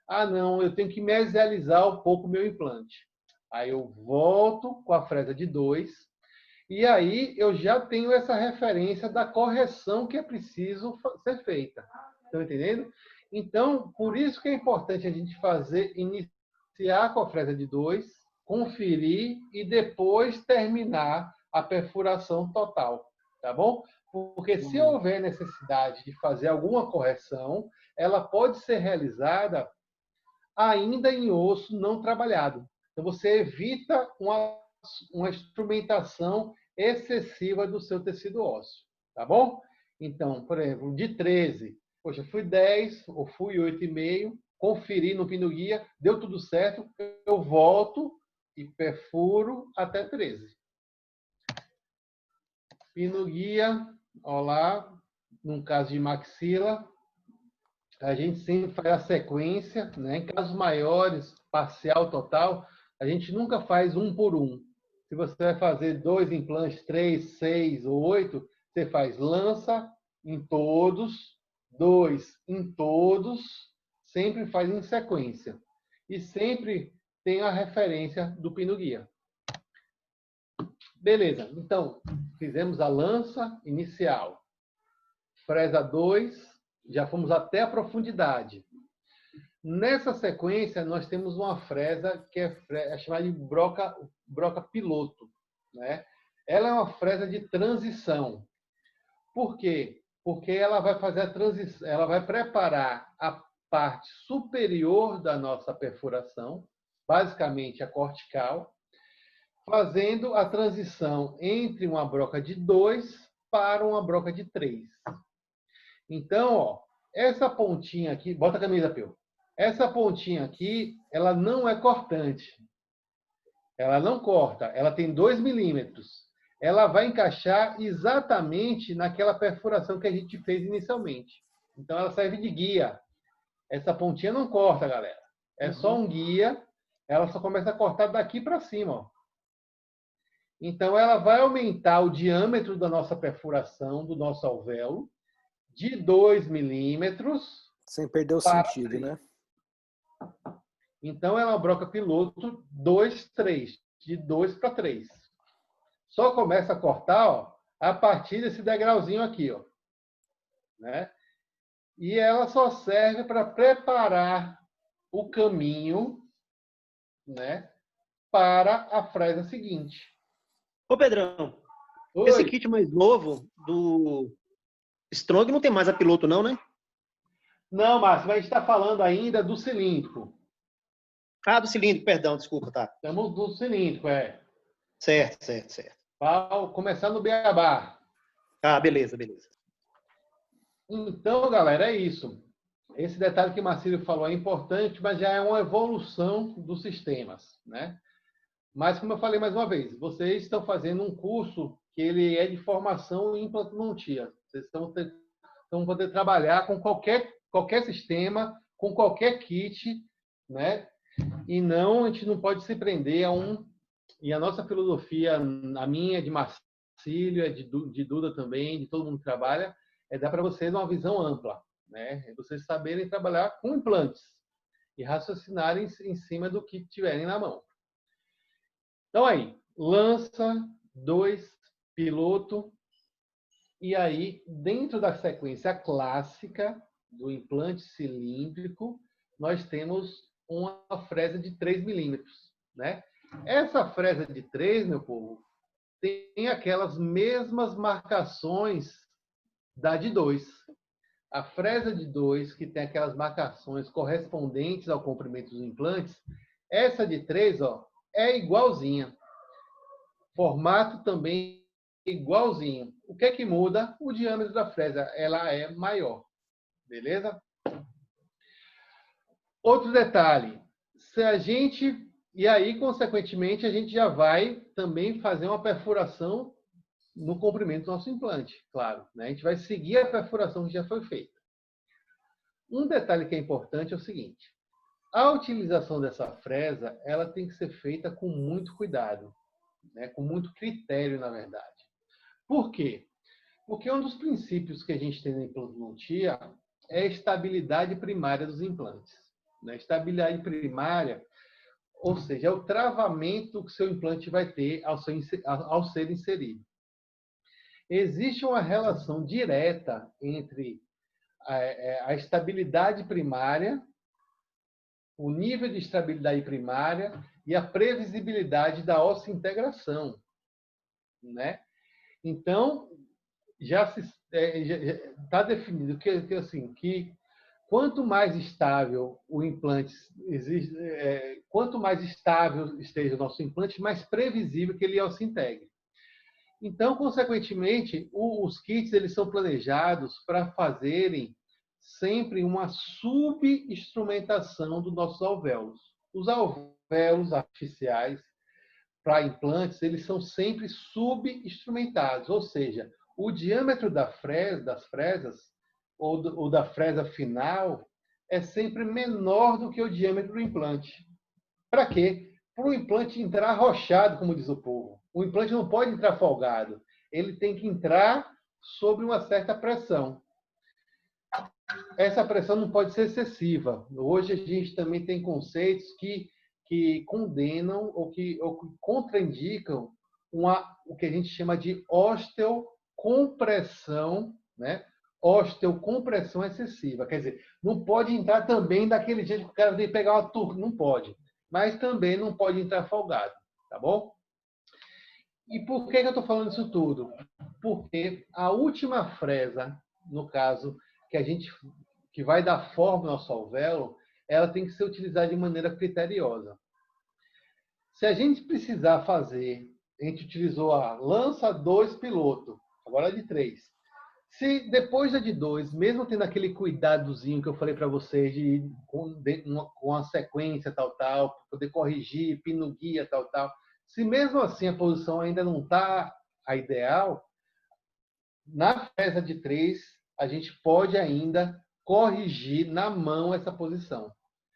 Ah, não, eu tenho que mesializar um pouco o meu implante. Aí eu volto com a fresa de 2, e aí eu já tenho essa referência da correção que é preciso ser feita. Estão entendendo? Então, por isso que é importante a gente iniciar com a fresa de 2, conferir e depois terminar a perfuração total. Tá bom? Porque se houver necessidade de fazer alguma correção, ela pode ser realizada ainda em osso não trabalhado. Então, você evita uma instrumentação excessiva do seu tecido ósseo. Tá bom? Então, por exemplo, de 13, poxa, fui 10 ou fui 8,5, conferi no pino-guia, deu tudo certo, eu volto e perfuro até 13. Pino-guia, ó lá, num caso de maxila, a gente sempre faz a sequência, né? Em casos maiores, parcial, total, a gente nunca faz um por um. Se você vai fazer 2 implantes, 3, 6 ou 8, você faz lança em todos, 2 em todos, sempre faz em sequência. E sempre tem a referência do pino-guia. Beleza, então, fizemos a lança inicial. Fresa 2, já fomos até a profundidade. Nessa sequência, nós temos uma fresa que é chamada de broca piloto, né? Ela é uma fresa de transição. Por quê? Porque ela vai fazer a transição, ela vai preparar a parte superior da nossa perfuração, basicamente a cortical, fazendo a transição entre uma broca de 2 para uma broca de 3. Então, ó, essa pontinha aqui, bota a camisa, Peu. Essa pontinha aqui, ela não é cortante. Ela não corta, ela tem 2 milímetros. Ela vai encaixar exatamente naquela perfuração que a gente fez inicialmente. Então, ela serve de guia. Essa pontinha não corta, galera. É só um guia. Ela só começa a cortar daqui para cima, ó. Então, ela vai aumentar o diâmetro da nossa perfuração, do nosso alvéolo, de 2 milímetros. Sem perder o sentido, 3. né? Então, ela é uma broca piloto 2, 3. De 2 para 3. Só começa a cortar, ó, a partir desse degrauzinho aqui, ó. Né? E ela só serve para preparar o caminho, né, para a fresa seguinte. Ô, Pedrão, Oi. esse kit mais novo do Strong não tem mais a piloto, não, né? Não, Márcio, mas a gente está falando ainda do cilíndrico. Ah, do cilindro, perdão, desculpa, tá. Estamos do cilíndrico, é. Certo, certo, certo. Para começar no beabá. Ah, beleza, beleza. Então, galera, é isso. Esse detalhe que o Marcílio falou é importante, mas já é uma evolução dos sistemas, né? Mas, como eu falei mais uma vez, vocês estão fazendo um curso que ele é de formação em implantodontia. Vocês vão poder trabalhar com qualquer sistema, com qualquer kit, né? E não, a gente não pode se prender a um... E a nossa filosofia, a minha, de Marcílio, é de Duda também, de todo mundo que trabalha, é dar para vocês uma visão ampla, né? É vocês saberem trabalhar com implantes e raciocinarem em cima do que tiverem na mão. Então aí, lança, 2, piloto, e aí, dentro da sequência clássica, do implante cilíndrico, nós temos uma fresa de 3 milímetros, né? Essa fresa de 3, meu povo, tem aquelas mesmas marcações da de 2. A fresa de 2, que tem aquelas marcações correspondentes ao comprimento dos implantes, essa de 3, ó, é igualzinha. Formato também igualzinho. O que é que muda? O diâmetro da fresa, ela é maior. Beleza? Outro detalhe, se a gente... E aí, consequentemente, a gente já vai também fazer uma perfuração no comprimento do nosso implante, claro, né? A gente vai seguir a perfuração que já foi feita. Um detalhe que é importante é o seguinte, a utilização dessa fresa, ela tem que ser feita com muito cuidado, né? Com muito critério, na verdade. Por quê? Porque um dos princípios que a gente tem na implantodontia é a estabilidade primária dos implantes. Né? Estabilidade primária, ou seja, é o travamento que o seu implante vai ter ao ser inserido. Existe uma relação direta entre a estabilidade primária, o nível de estabilidade primária e a previsibilidade da osseointegração, né? Então, já está definido que quanto mais estável o implante existe, quanto mais estável esteja o nosso implante, mais previsível que ele se integre. Então, consequentemente, os kits eles são planejados para fazerem sempre uma subinstrumentação dos nossos alvéolos. Os alvéolos artificiais para implantes, eles são sempre subinstrumentados, ou seja, o diâmetro das fresas ou da fresa final é sempre menor do que o diâmetro do implante. Para quê? Para o implante entrar arrochado, como diz o povo. O implante não pode entrar folgado. Ele tem que entrar sob uma certa pressão. Essa pressão não pode ser excessiva. Hoje a gente também tem conceitos que condenam ou que contraindicam o que a gente chama de osteocompressão, né? Osteocompressão excessiva. Quer dizer, não pode entrar também daquele jeito que o cara tem que pegar uma turma. Não pode. Mas também não pode entrar folgado, tá bom? E por que eu estou falando isso tudo? Porque a última fresa, no caso, que vai dar forma ao nosso alvéolo, ela tem que ser utilizada de maneira criteriosa. Se a gente precisar fazer, a gente utilizou a lança 2 piloto, agora de 3. Se depois da de 2, mesmo tendo aquele cuidadozinho que eu falei para vocês, de ir com a sequência tal, para poder corrigir, pino guia tal, se mesmo assim a posição ainda não está a ideal, na fresa de 3, a gente pode ainda corrigir na mão essa posição.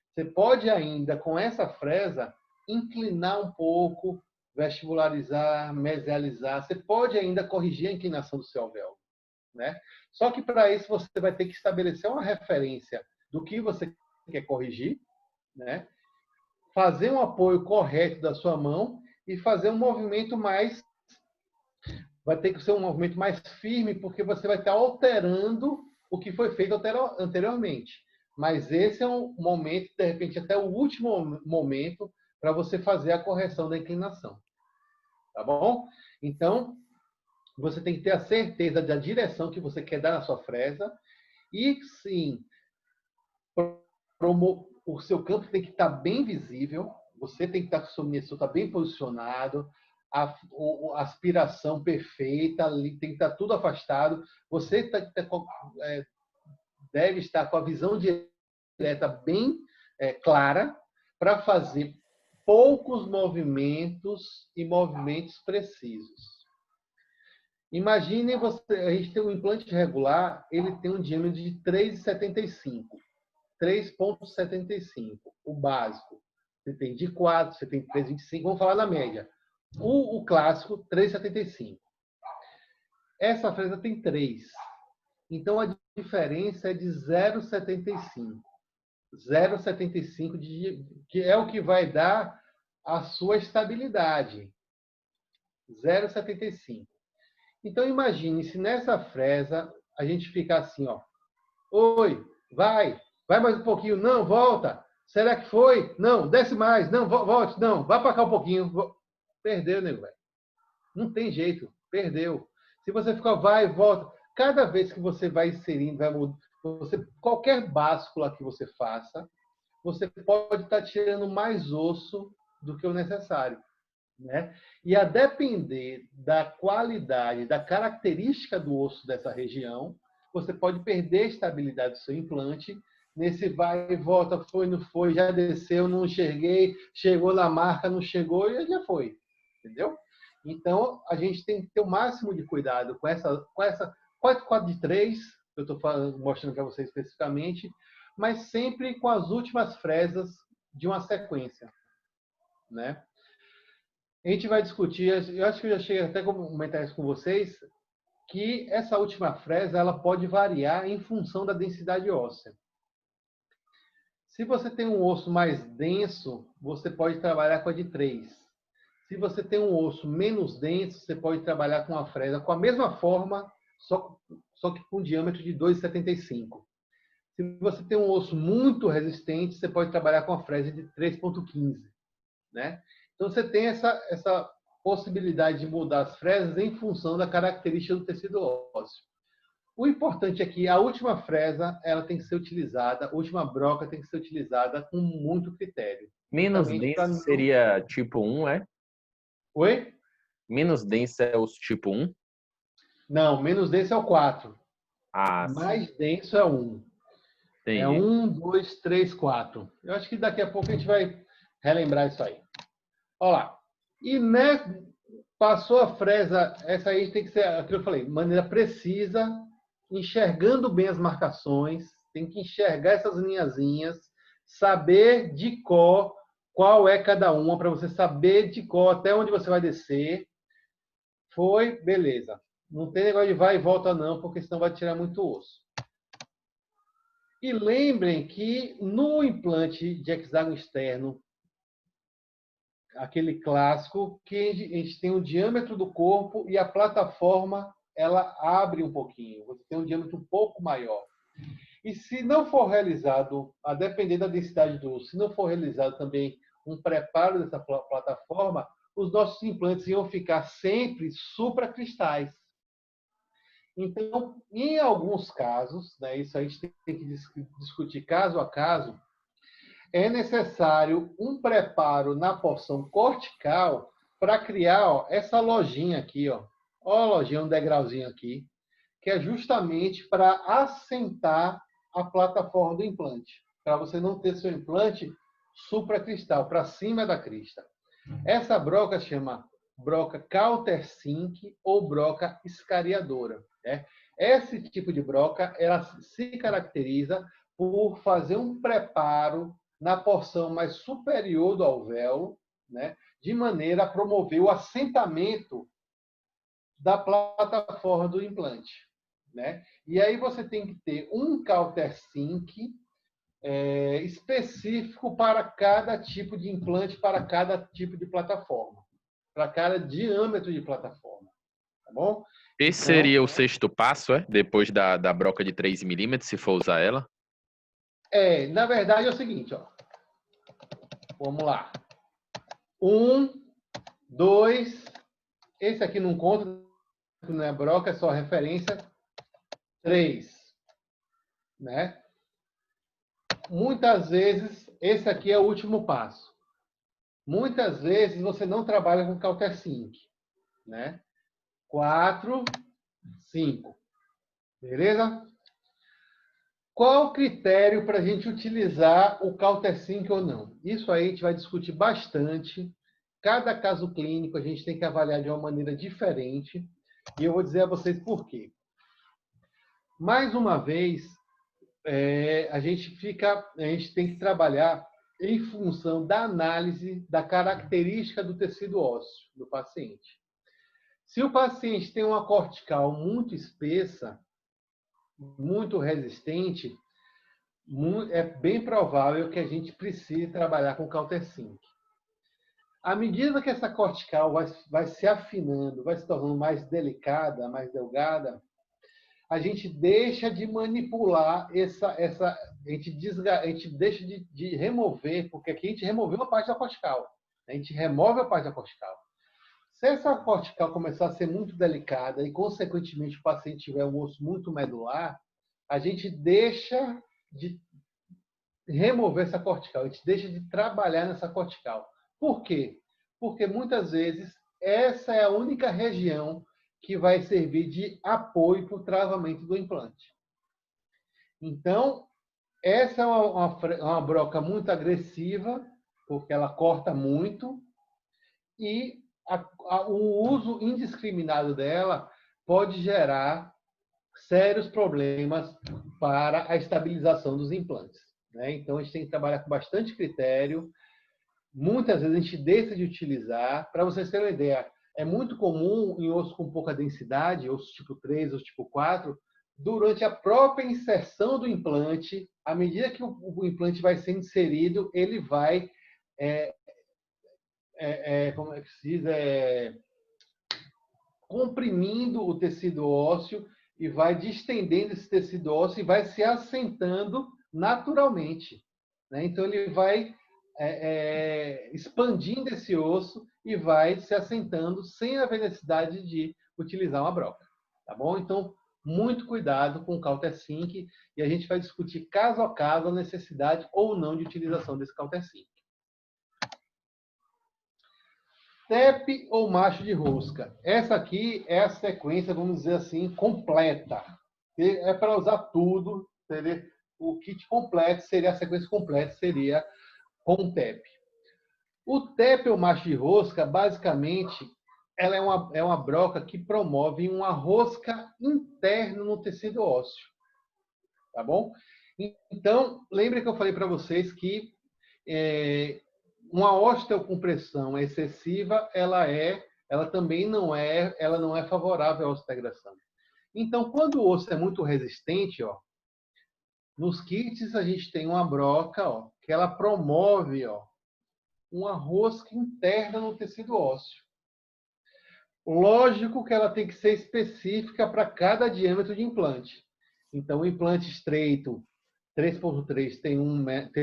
Você pode ainda, com essa fresa, inclinar um pouco, vestibularizar, mesializar. Você pode ainda corrigir a inclinação do seu alvéolo, né? Só que para isso você vai ter que estabelecer uma referência do que você quer corrigir, né? Fazer um apoio correto da sua mão e fazer um movimento mais... Vai ter que ser um movimento mais firme, porque você vai estar alterando o que foi feito anteriormente. Mas esse é um momento, de repente, até o último momento para você fazer a correção da inclinação. Tá bom? Então, você tem que ter a certeza da direção que você quer dar na sua fresa. E, sim, o seu campo tem que estar bem visível. Você tem que estar com o seu miniatura bem posicionado. A aspiração perfeita, ali tem que estar tudo afastado. Você deve estar com a visão direta bem clara para fazer poucos movimentos e movimentos precisos. Imaginem a gente tem um implante regular, ele tem um diâmetro de 3,75. 3,75, o básico. Você tem de 4, você tem 3,25, vamos falar na média. O clássico, 3,75. Essa fresa tem 3. Então, a diferença é de 0,75. 0,75, que é o que vai dar a sua estabilidade. 0,75. Então, imagine se nessa fresa a gente ficar assim, ó. Oi, Vai mais um pouquinho. Não, volta. Será que foi? Não, desce mais. Não, volte. Não, vá para cá um pouquinho. Perdeu, nego, velho. Não tem jeito. Perdeu. Se você ficar, vai e volta. Cada vez que você vai inserindo, vai mudando, qualquer báscula que você faça, você pode estar tirando mais osso do que o necessário. Né? E a depender da qualidade, da característica do osso dessa região, você pode perder a estabilidade do seu implante. Nesse vai e volta, foi, não foi, já desceu, não enxerguei, chegou na marca, não chegou e já foi. Entendeu? Então, a gente tem que ter o máximo de cuidado com essa 4 de 3, que eu estou mostrando para vocês especificamente, mas sempre com as últimas fresas de uma sequência. Né? A gente vai discutir, eu acho que eu já cheguei até a comentar isso com vocês, que essa última fresa ela pode variar em função da densidade óssea. Se você tem um osso mais denso, você pode trabalhar com a de 3. Se você tem um osso menos denso, você pode trabalhar com a fresa com a mesma forma, só que com diâmetro de 2,75. Se você tem um osso muito resistente, você pode trabalhar com a fresa de 3,15. Né? Então, você tem essa possibilidade de mudar as fresas em função da característica do tecido ósseo. O importante é que a última fresa ela tem que ser utilizada, a última broca tem que ser utilizada com muito critério. Menos denso seria tipo 1, é? Oi? Menos denso é o tipo 1? Não, menos denso é o 4. Mais Sim. denso é 1. Entendi. É 1, 2, 3, 4. Eu acho que daqui a pouco a gente vai relembrar isso aí. Olha lá. E passou a fresa, essa aí tem que ser, aquilo que eu falei, de maneira precisa, enxergando bem as marcações, tem que enxergar essas linhazinhas, saber de cor qual é cada uma, para você saber de cor até onde você vai descer. Foi, beleza. Não tem negócio de vai e volta não, porque senão vai tirar muito osso. E lembrem que no implante de hexágono externo, aquele clássico, que a gente tem o diâmetro do corpo e a plataforma ela abre um pouquinho. Você tem um diâmetro um pouco maior. E se não for realizado, a depender da densidade do osso, se não for realizado também um preparo dessa plataforma, os nossos implantes iam ficar sempre supracristais. Então, em alguns casos, né, isso a gente tem que discutir caso a caso, é necessário um preparo na porção cortical para criar essa lojinha aqui, ó a lojinha, um degrauzinho aqui, que é justamente para assentar a plataforma do implante, para você não ter seu implante supracristal, para cima da crista. Essa broca se chama broca Cautersink ou broca escariadora. Né? Esse tipo de broca ela se caracteriza por fazer um preparo na porção mais superior do alvéolo, né? De maneira a promover o assentamento da plataforma do implante. Né? E aí você tem que ter um Cautersink específico para cada tipo de implante, para cada tipo de plataforma, para cada diâmetro de plataforma. Tá bom? Esse seria o sexto passo, depois da broca de 3 milímetros, se for usar ela? Na verdade é o seguinte, ó. Vamos lá. 1, 2, esse aqui não conta, não é broca, é só referência. 3, né? Muitas vezes, esse aqui é o último passo. Muitas vezes você não trabalha com Cautersink, né? 4, 5. Beleza? Qual o critério para a gente utilizar o Cautersink ou não? Isso aí a gente vai discutir bastante. Cada caso clínico a gente tem que avaliar de uma maneira diferente. E eu vou dizer a vocês por quê. Mais uma vez, a gente tem que trabalhar em função da análise da característica do tecido ósseo do paciente. Se o paciente tem uma cortical muito espessa, muito resistente, é bem provável que a gente precise trabalhar com Cautersink. À medida que essa cortical vai se afinando, vai se tornando mais delicada, mais delgada, a gente deixa de manipular a gente deixa de remover, porque aqui a gente removeu a parte da cortical. A gente remove a parte da cortical. Se essa cortical começar a ser muito delicada e, consequentemente, o paciente tiver um osso muito medular, a gente deixa de remover essa cortical, a gente deixa de trabalhar nessa cortical. Por quê? Porque, muitas vezes, essa é a única região que vai servir de apoio para o travamento do implante. Então, essa é uma broca muito agressiva, porque ela corta muito, e o uso indiscriminado dela pode gerar sérios problemas para a estabilização dos implantes, né? Então, a gente tem que trabalhar com bastante critério. Muitas vezes a gente deixa de utilizar. Para vocês terem uma ideia, é muito comum em osso com pouca densidade, osso tipo 3, osso tipo 4, durante a própria inserção do implante, à medida que o implante vai ser inserido, ele vai, como é que se diz, comprimindo o tecido ósseo e vai distendendo esse tecido ósseo e vai se assentando naturalmente, né? Então, ele vai expandindo esse osso e vai se assentando sem haver necessidade de utilizar uma broca, tá bom? Então, muito cuidado com o Cautersync, e a gente vai discutir caso a caso a necessidade ou não de utilização desse Cautersync. TEP ou macho de rosca? Essa aqui é a sequência, vamos dizer assim, completa. É para usar tudo, entendeu? O kit completo seria a sequência completa, seria com o TEP. O TEP ou macho de rosca, basicamente, ela é uma broca que promove uma rosca interna no tecido ósseo. Tá bom? Então, lembre que eu falei para vocês que uma osteocompressão excessiva, ela também não é favorável à osteointegração. Então, quando o osso é muito resistente, ó, nos kits a gente tem uma broca, ó, que ela promove, ó, uma rosca interna no tecido ósseo. Lógico que ela tem que ser específica para cada diâmetro de implante. Então, o implante estreito 3.3 tem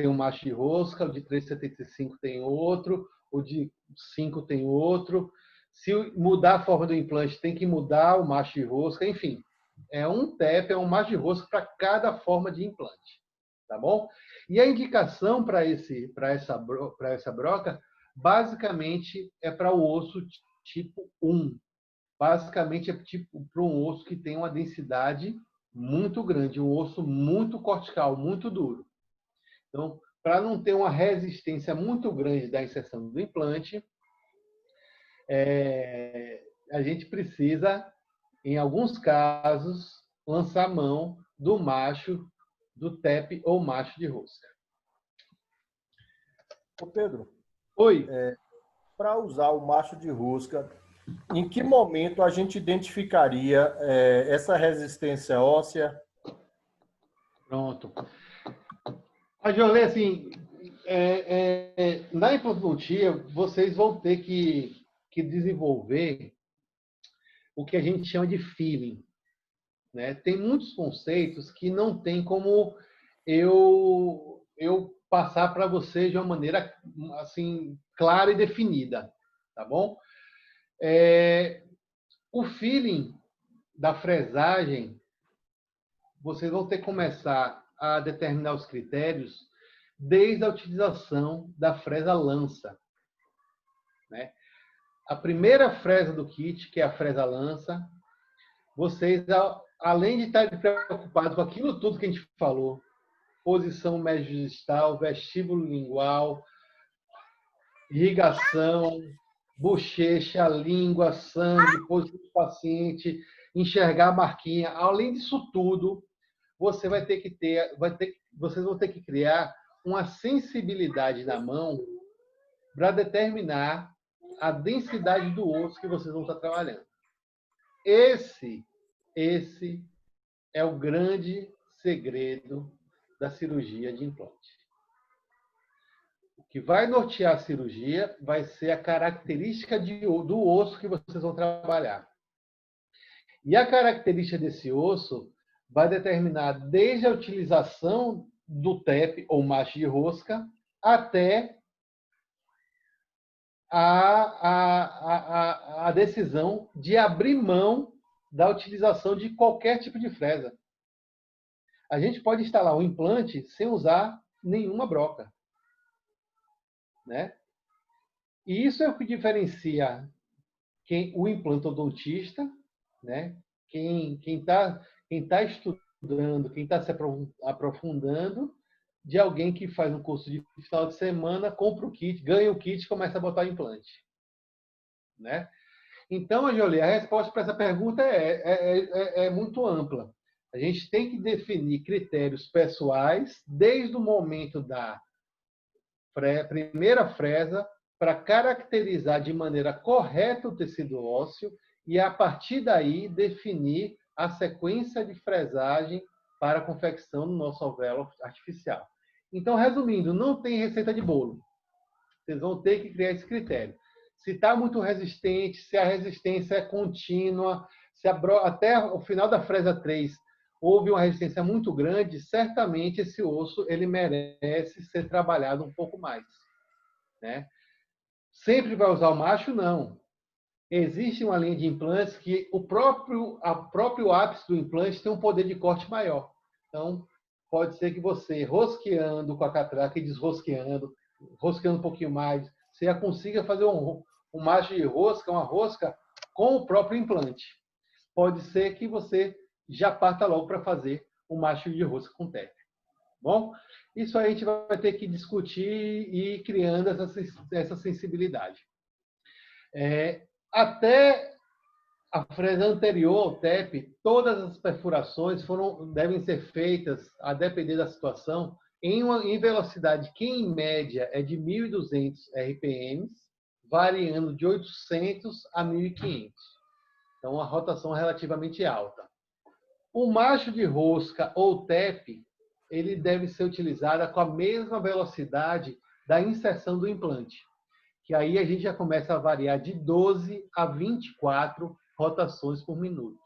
um macho de rosca, o de 3.75 tem outro, o de 5 tem outro. Se mudar a forma do implante, tem que mudar o macho de rosca, enfim. É um TEP, é um macho de rosca para cada forma de implante. Tá bom? E a indicação para essa broca, basicamente, é para o osso tipo 1. Basicamente, é tipo para um osso que tem uma densidade muito grande, um osso muito cortical, muito duro. Então, para não ter uma resistência muito grande da inserção do implante, a gente precisa, em alguns casos, lançar mão do macho, do TEP ou macho de rosca. Ô Pedro, Oi. Para usar o macho de rosca, em que momento a gente identificaria essa resistência óssea? Pronto. A Jolê, assim, na implantodontia, vocês vão ter que desenvolver o que a gente chama de feeling, né? Tem muitos conceitos que não tem como eu passar para vocês de uma maneira assim clara e definida, tá bom? O feeling da fresagem, vocês vão ter que começar a determinar os critérios desde a utilização da fresa lança, né? A primeira fresa do kit, que é a fresa lança, vocês, além de estarem preocupados com aquilo tudo que a gente falou, posição médio-distal, vestíbulo lingual, irrigação, bochecha, língua, sangue, posição do paciente, enxergar a marquinha, além disso tudo, vocês vão ter que criar uma sensibilidade na mão para determinar a densidade do osso que vocês vão estar trabalhando. Esse é o grande segredo da cirurgia de implante. O que vai nortear a cirurgia vai ser a característica do osso que vocês vão trabalhar. E a característica desse osso vai determinar desde a utilização do TEP ou macho de rosca até a decisão de abrir mão da utilização de qualquer tipo de fresa. A gente pode instalar um implante sem usar nenhuma broca, né? E isso é o que diferencia o implantodontista, né? Quem está estudando, quem está se aprofundando, de alguém que faz um curso de final de semana, compra o kit, ganha o kit e começa a botar implante, né? Então, Jolie, a resposta para essa pergunta é muito ampla. A gente tem que definir critérios pessoais desde o momento da primeira fresa para caracterizar de maneira correta o tecido ósseo e, a partir daí, definir a sequência de fresagem para a confecção do nosso alvéolo artificial. Então, resumindo, não tem receita de bolo. Vocês vão ter que criar esse critério. Se está muito resistente, se a resistência é contínua, se até o final da fresa 3 houve uma resistência muito grande, certamente esse osso ele merece ser trabalhado um pouco mais, né? Sempre vai usar o macho? Não. Existe uma linha de implantes que o próprio ápice do implante tem um poder de corte maior. Então, pode ser que você, rosqueando com a catraca e desrosqueando, rosqueando um pouquinho mais, você já consiga fazer um macho de rosca, uma rosca com o próprio implante. Pode ser que você já parta logo para fazer um macho de rosca com TEP. Bom, isso aí a gente vai ter que discutir e ir criando essa sensibilidade. Até a fresa anterior ao TEP, todas as perfurações devem ser feitas, a depender da situação, em velocidade que, em média, é de 1.200 RPM, variando de 800 a 1.500. Então, uma rotação relativamente alta. O macho de rosca ou TEP, ele deve ser utilizado com a mesma velocidade da inserção do implante, que aí a gente já começa a variar de 12 a 24 rotações por minuto.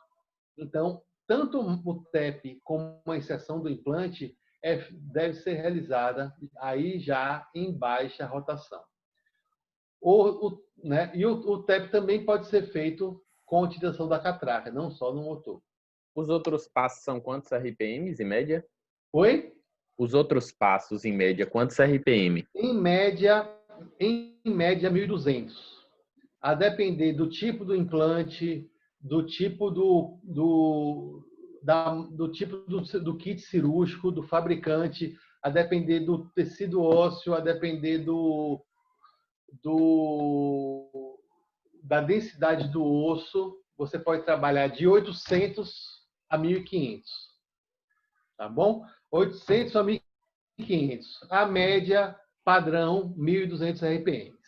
Então, tanto o TEP como a inserção do implante deve ser realizada aí já em baixa rotação. E o TEP também pode ser feito com a utilização da catraca, não só no motor. Os outros passos são quantos RPMs em média? Oi? Os outros passos, em média, quantos RPM? Em média 1.200. A depender do tipo do implante, do tipo do tipo do kit cirúrgico, do fabricante, a depender do tecido ósseo, a depender da densidade do osso, você pode trabalhar de 800 a 1.500. Tá bom? 800 a 1.500. A média padrão, 1.200 RPM.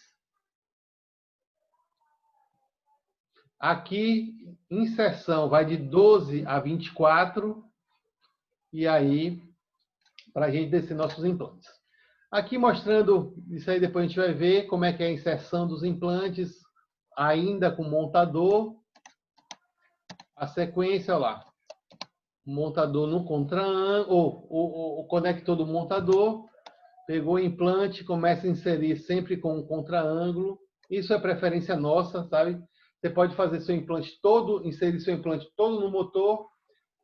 Aqui, inserção vai de 12 a 24, e aí, para a gente descer nossos implantes. Aqui mostrando, isso aí depois a gente vai ver como é que é a inserção dos implantes, ainda com montador. A sequência, olha lá. Montador no contra-ângulo, o conector do montador, pegou o implante, começa a inserir sempre com um contra-ângulo. Isso é preferência nossa, sabe? Você pode fazer seu implante todo, inserir seu implante todo no motor,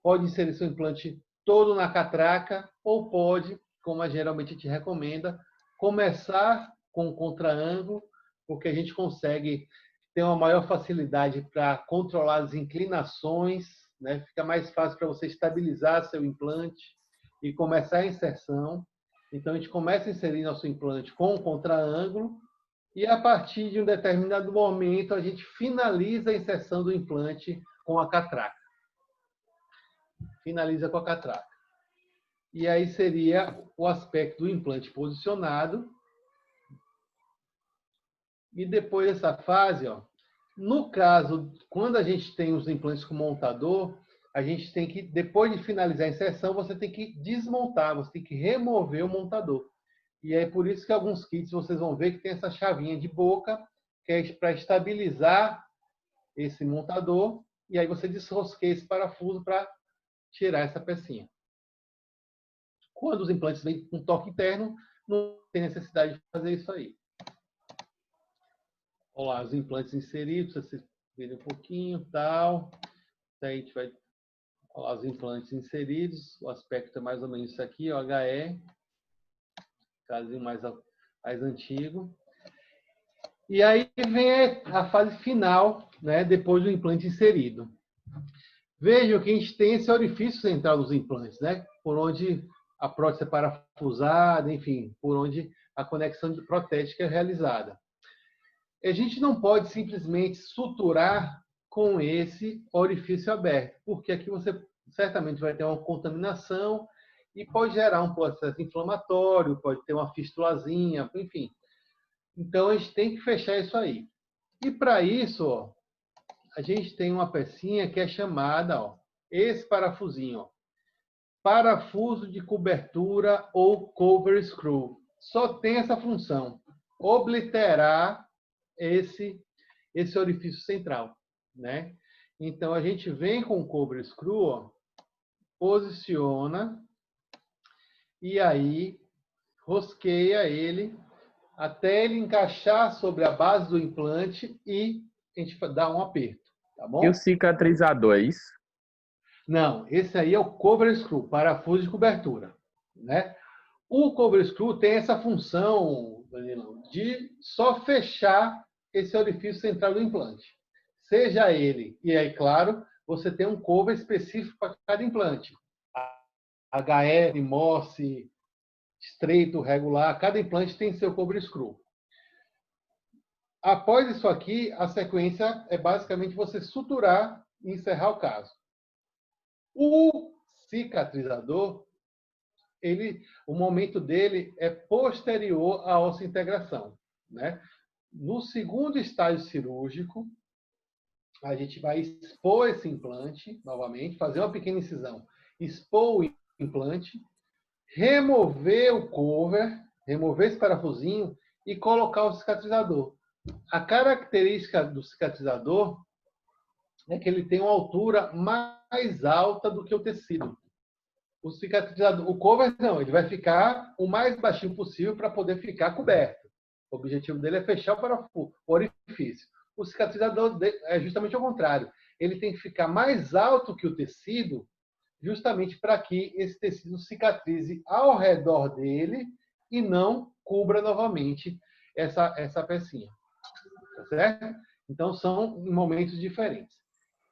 pode inserir seu implante todo na catraca, ou pode, como geralmente a gente recomenda, começar com o contra-ângulo, porque a gente consegue ter uma maior facilidade para controlar as inclinações, né? Fica mais fácil para você estabilizar seu implante e começar a inserção. Então, a gente começa a inserir nosso implante com o contra-ângulo, e a partir de um determinado momento, a gente finaliza a inserção do implante com a catraca. Finaliza com a catraca. E aí seria o aspecto do implante posicionado. E depois dessa fase, ó, no caso, quando a gente tem os implantes com montador, a gente tem que, depois de finalizar a inserção, você tem que desmontar, você tem que remover o montador. E é por isso que alguns kits vocês vão ver que tem essa chavinha de boca, que é para estabilizar esse montador, e aí você desrosqueia esse parafuso para tirar essa pecinha. Quando os implantes vêm com toque interno, não tem necessidade de fazer isso aí. Olha lá, os implantes inseridos, vocês verem um pouquinho, tal. Daí a gente vai... Olha lá, os implantes inseridos, o aspecto é mais ou menos isso aqui, o HE, casinho mais antigo. E aí vem a fase final, né, depois do implante inserido. Vejam que a gente tem esse orifício central dos implantes, né, por onde a prótese é parafusada, enfim, por onde a conexão protética é realizada. A gente não pode simplesmente suturar com esse orifício aberto, porque aqui você certamente vai ter uma contaminação e pode gerar um processo inflamatório, pode ter uma fistulazinha, enfim. Então, a gente tem que fechar isso aí. E para isso, ó, a gente tem uma pecinha que é chamada, ó, esse parafusinho, ó, parafuso de cobertura ou cover screw. Só tem essa função, obliterar esse orifício central, né? Então, a gente vem com o cover screw, ó, posiciona e aí rosqueia ele até ele encaixar sobre a base do implante e a gente dá um aperto, tá bom? E o cicatrizador, é isso? Não, esse aí é o cover screw, parafuso de cobertura, né? O cover screw tem essa função, Danilo, de só fechar esse orifício central do implante. Seja ele, e aí, claro, você tem um cover específico para cada implante. HL, MOS, estreito, regular, cada implante tem seu cover screw. Após isso aqui, a sequência é basicamente você suturar e encerrar o caso. O cicatrizador, o momento dele é posterior à osseointegração, né? No segundo estágio cirúrgico, a gente vai expor esse implante, novamente, fazer uma pequena incisão, expor o implante, remover o cover, remover esse parafusinho e colocar o cicatrizador. A característica do cicatrizador é que ele tem uma altura mais alta do que o tecido. O cicatrizador, o cover não, ele vai ficar o mais baixinho possível para poder ficar coberto. O objetivo dele é fechar o orifício. O cicatrizador é justamente ao contrário. Ele tem que ficar mais alto que o tecido, justamente para que esse tecido cicatrize ao redor dele e não cubra novamente essa pecinha. Tá certo? Então, são momentos diferentes.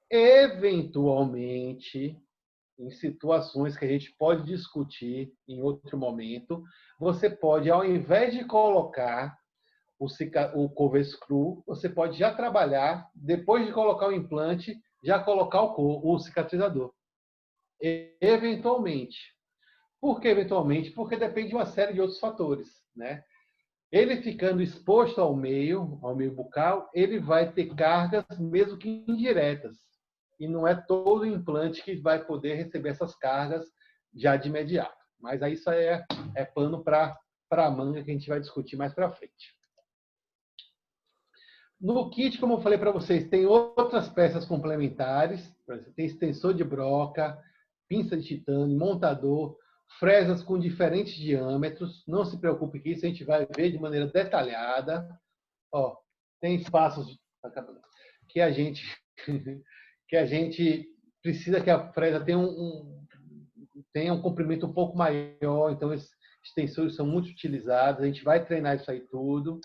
Eventualmente, em situações que a gente pode discutir em outro momento, você pode, ao invés de colocar o cover screw, você pode já trabalhar, depois de colocar o implante, já colocar o cicatrizador. Eventualmente. Por que eventualmente? Porque depende de uma série de outros fatores, né? Ele ficando exposto ao meio bucal, ele vai ter cargas mesmo que indiretas. E não é todo implante que vai poder receber essas cargas já de imediato. Mas aí isso é pano para a manga que a gente vai discutir mais para frente. No kit, como eu falei para vocês, tem outras peças complementares. Tem extensor de broca, pinça de titânio, montador, fresas com diferentes diâmetros. Não se preocupe que isso a gente vai ver de maneira detalhada. Ó, tem espaços que a gente precisa que a fresa tenha um comprimento um pouco maior. Então, esses extensores são muito utilizados. A gente vai treinar isso aí tudo.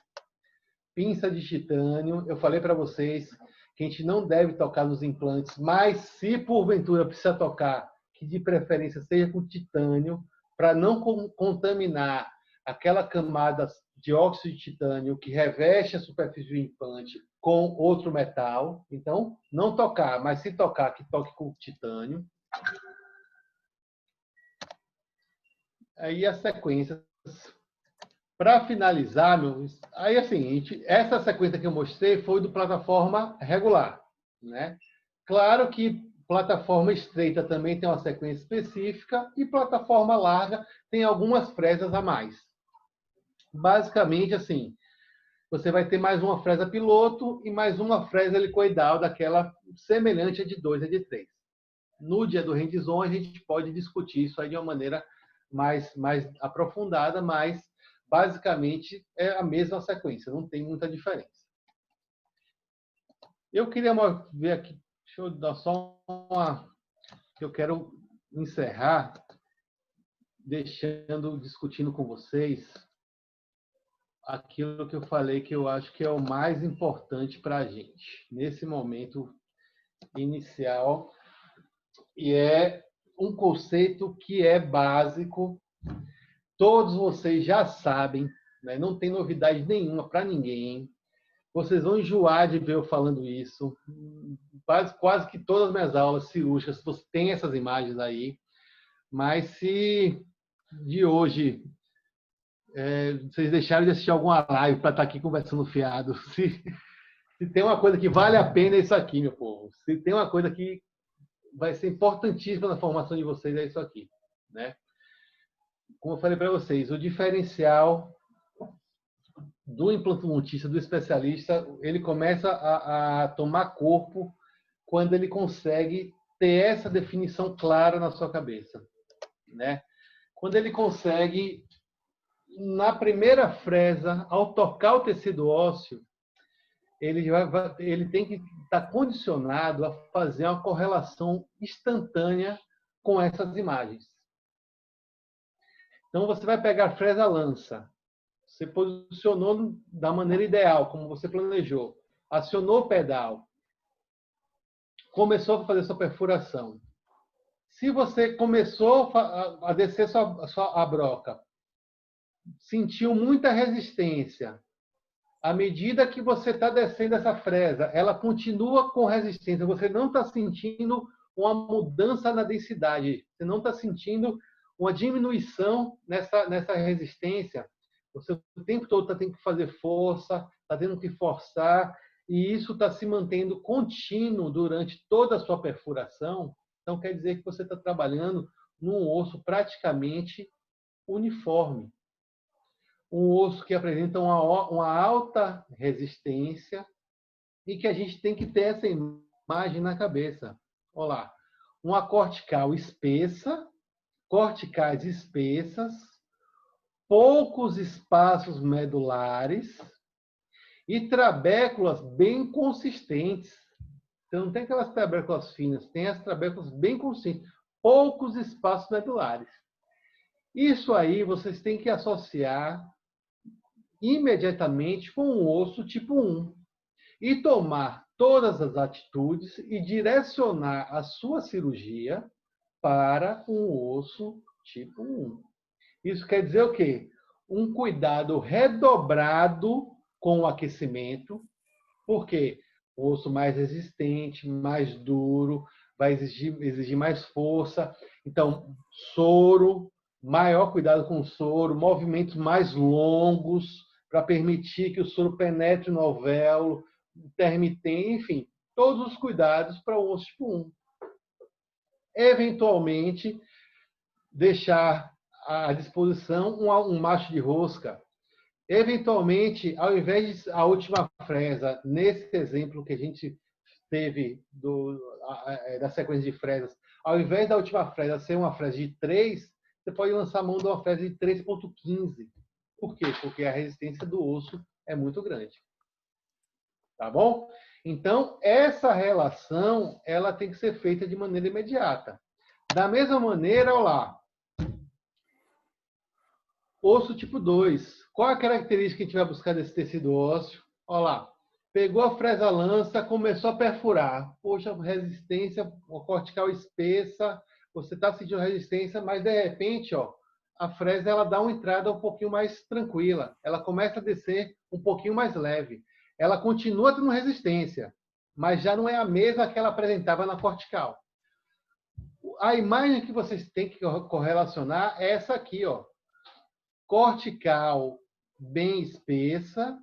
Pinça de titânio. Eu falei para vocês que a gente não deve tocar nos implantes, mas se porventura precisa tocar, que de preferência seja com titânio, para não contaminar aquela camada de óxido de titânio que reveste a superfície do implante com outro metal. Então, não tocar, mas se tocar, que toque com titânio. Aí as sequências. Para finalizar, aí assim, essa sequência que eu mostrei foi do plataforma regular, né? Claro que plataforma estreita também tem uma sequência específica e plataforma larga tem algumas fresas a mais. Basicamente, assim, você vai ter mais uma fresa piloto e mais uma fresa helicoidal, daquela semelhante a de 2 a de 3. no dia do hands-on, a gente pode discutir isso aí de uma maneira mais aprofundada, mas basicamente é a mesma sequência, não tem muita diferença. Eu queria ver aqui, deixa eu dar só uma, que eu quero encerrar discutindo com vocês aquilo que eu falei que eu acho que é o mais importante para a gente nesse momento inicial, e é um conceito que é básico, todos vocês já sabem, né? Não tem novidade nenhuma para ninguém. Vocês vão enjoar de ver eu falando isso. Quase que todas as minhas aulas cirúrgicas você tem essas imagens aí, mas se de hoje vocês deixaram de assistir alguma live para estar aqui conversando fiado, se tem uma coisa que vale a pena é isso aqui, meu povo. Se tem uma coisa que vai ser importantíssima na formação de vocês, é isso aqui, né? Como eu falei para vocês, o diferencial do implantodontista, do especialista, ele começa a tomar corpo quando ele consegue ter essa definição clara na sua cabeça, né? Quando ele consegue, na primeira fresa, ao tocar o tecido ósseo, ele tem que estar condicionado a fazer uma correlação instantânea com essas imagens. Então, você vai pegar a fresa lança, você posicionou da maneira ideal, como você planejou, acionou o pedal, começou a fazer sua perfuração. Se você começou a descer a broca, sentiu muita resistência, à medida que você está descendo essa fresa, ela continua com resistência, você não está sentindo uma mudança na densidade, você não está sentindo uma diminuição nessa resistência. Você o tempo todo está tendo que fazer força, está tendo que forçar, e isso está se mantendo contínuo durante toda a sua perfuração. Então, quer dizer que você está trabalhando num osso praticamente uniforme. Um osso que apresenta uma alta resistência e que a gente tem que ter essa imagem na cabeça. Olha lá, uma cortical espessa, corticais espessas, poucos espaços medulares e trabéculas bem consistentes. Então, não tem aquelas trabéculas finas, tem as trabéculas bem consistentes, poucos espaços medulares. Isso aí vocês têm que associar imediatamente com um osso tipo 1 e tomar todas as atitudes e direcionar a sua cirurgia para um osso tipo 1. Isso quer dizer o quê? Um cuidado redobrado com o aquecimento, porque o osso mais resistente, mais duro, vai exigir mais força. Então, soro, maior cuidado com o soro, movimentos mais longos para permitir que o soro penetre no alvéolo, intermitente, enfim, todos os cuidados para o osso tipo 1. Eventualmente, deixar à disposição um macho de rosca. Eventualmente, ao invés de a última fresa, nesse exemplo que a gente teve da sequência de fresas, ao invés da última fresa ser uma fresa de 3, você pode lançar a mão de uma fresa de 3,15. Por quê? Porque a resistência do osso é muito grande. Tá bom? Então, essa relação ela tem que ser feita de maneira imediata. Da mesma maneira, olha lá, osso tipo 2. Qual a característica que a gente vai buscar desse tecido ósseo? Olha lá, pegou a fresa lança, começou a perfurar. Poxa, resistência, uma cortical espessa, você está sentindo resistência, mas de repente, ó, a fresa ela dá uma entrada um pouquinho mais tranquila. Ela começa a descer um pouquinho mais leve. Ela continua tendo resistência, mas já não é a mesma que ela apresentava na cortical. A imagem que vocês têm que correlacionar é essa aqui, ó. Cortical bem espessa.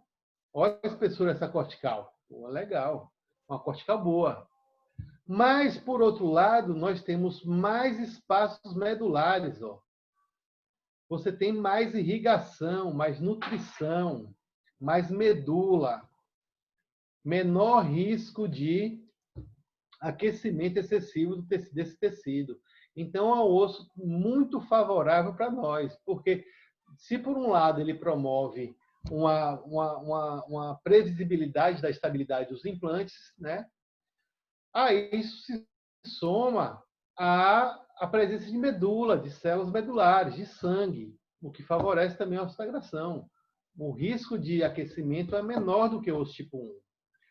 Olha a espessura dessa cortical. Pô, legal. Uma cortical boa. Mas, por outro lado, nós temos mais espaços medulares. Ó. Você tem mais irrigação, mais nutrição, mais medula. Menor risco de aquecimento excessivo desse tecido. Então, é um osso muito favorável para nós, porque se por um lado ele promove uma previsibilidade da estabilidade dos implantes, né? Aí isso se soma à presença de medula, de células medulares, de sangue, o que favorece também a osteosagração. O risco de aquecimento é menor do que o osso tipo 1.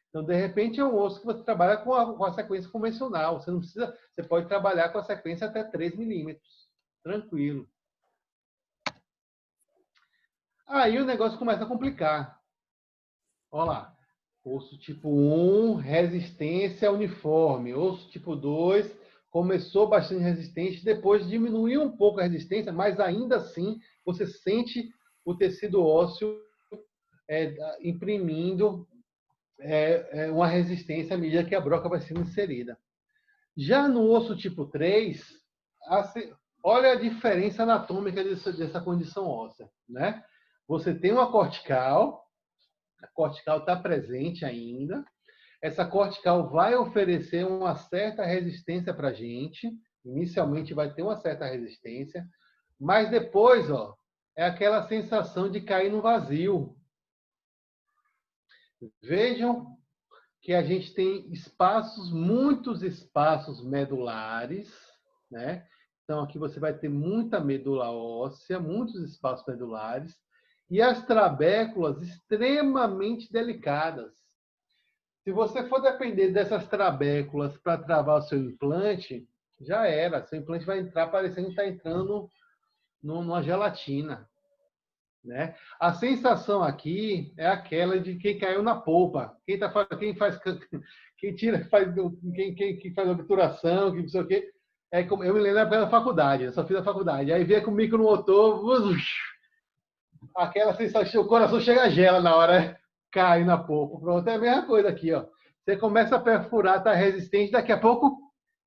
Então, de repente, é um osso que você trabalha com a sequência convencional. Você não precisa, você pode trabalhar com a sequência até 3 milímetros. Tranquilo. Aí o negócio começa a complicar. Olha lá. Osso tipo 1, resistência uniforme. Osso tipo 2, começou bastante resistente, depois diminuiu um pouco a resistência, mas ainda assim você sente o tecido ósseo imprimindo uma resistência à medida que a broca vai sendo inserida. Já no osso tipo 3, olha a diferença anatômica dessa condição óssea, né? Você tem uma cortical, a cortical está presente ainda, essa cortical vai oferecer uma certa resistência para a gente, inicialmente vai ter uma certa resistência, mas depois, é aquela sensação de cair no vazio. Vejam que a gente tem muitos espaços medulares, né? Então, aqui você vai ter muita medula óssea, muitos espaços medulares, e as trabéculas extremamente delicadas. Se você for depender dessas trabéculas para travar o seu implante, já era. Seu implante vai entrar parecendo que está entrando numa gelatina, né? A sensação aqui é aquela de quem caiu na polpa. Quem faz obturação, que não sei o quê. Eu me lembro da faculdade, eu só fiz a faculdade. Aí vinha com o micromotor, aquela sensação, o coração chega a gela na hora, cai na polpa. Pronto, é a mesma coisa aqui, ó. Você começa a perfurar, tá resistente, daqui a pouco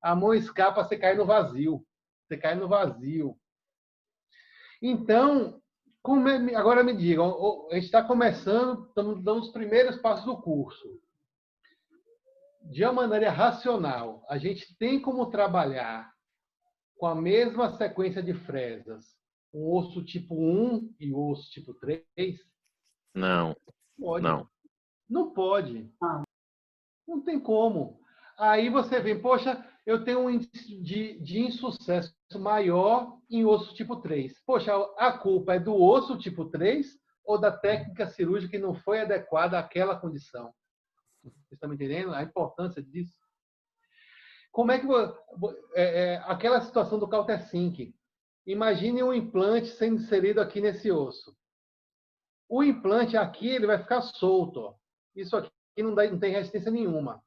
a mão escapa, você cai no vazio. Você cai no vazio. Então, agora me digam, a gente está começando, estamos dando os primeiros passos do curso. De uma maneira racional, a gente tem como trabalhar com a mesma sequência de fresas, um osso tipo 1 e o osso tipo 3? Não. Pode. Não. Não pode. Não tem como. Aí você vem, poxa, eu tenho um índice de insucesso maior em osso tipo 3. Poxa, a culpa é do osso tipo 3 ou da técnica cirúrgica que não foi adequada àquela condição? Vocês estão me entendendo a importância disso? Como é que aquela situação do Caltesync? Imagine um implante sendo inserido aqui nesse osso. O implante aqui ele vai ficar solto. Ó. Isso aqui não tem resistência nenhuma.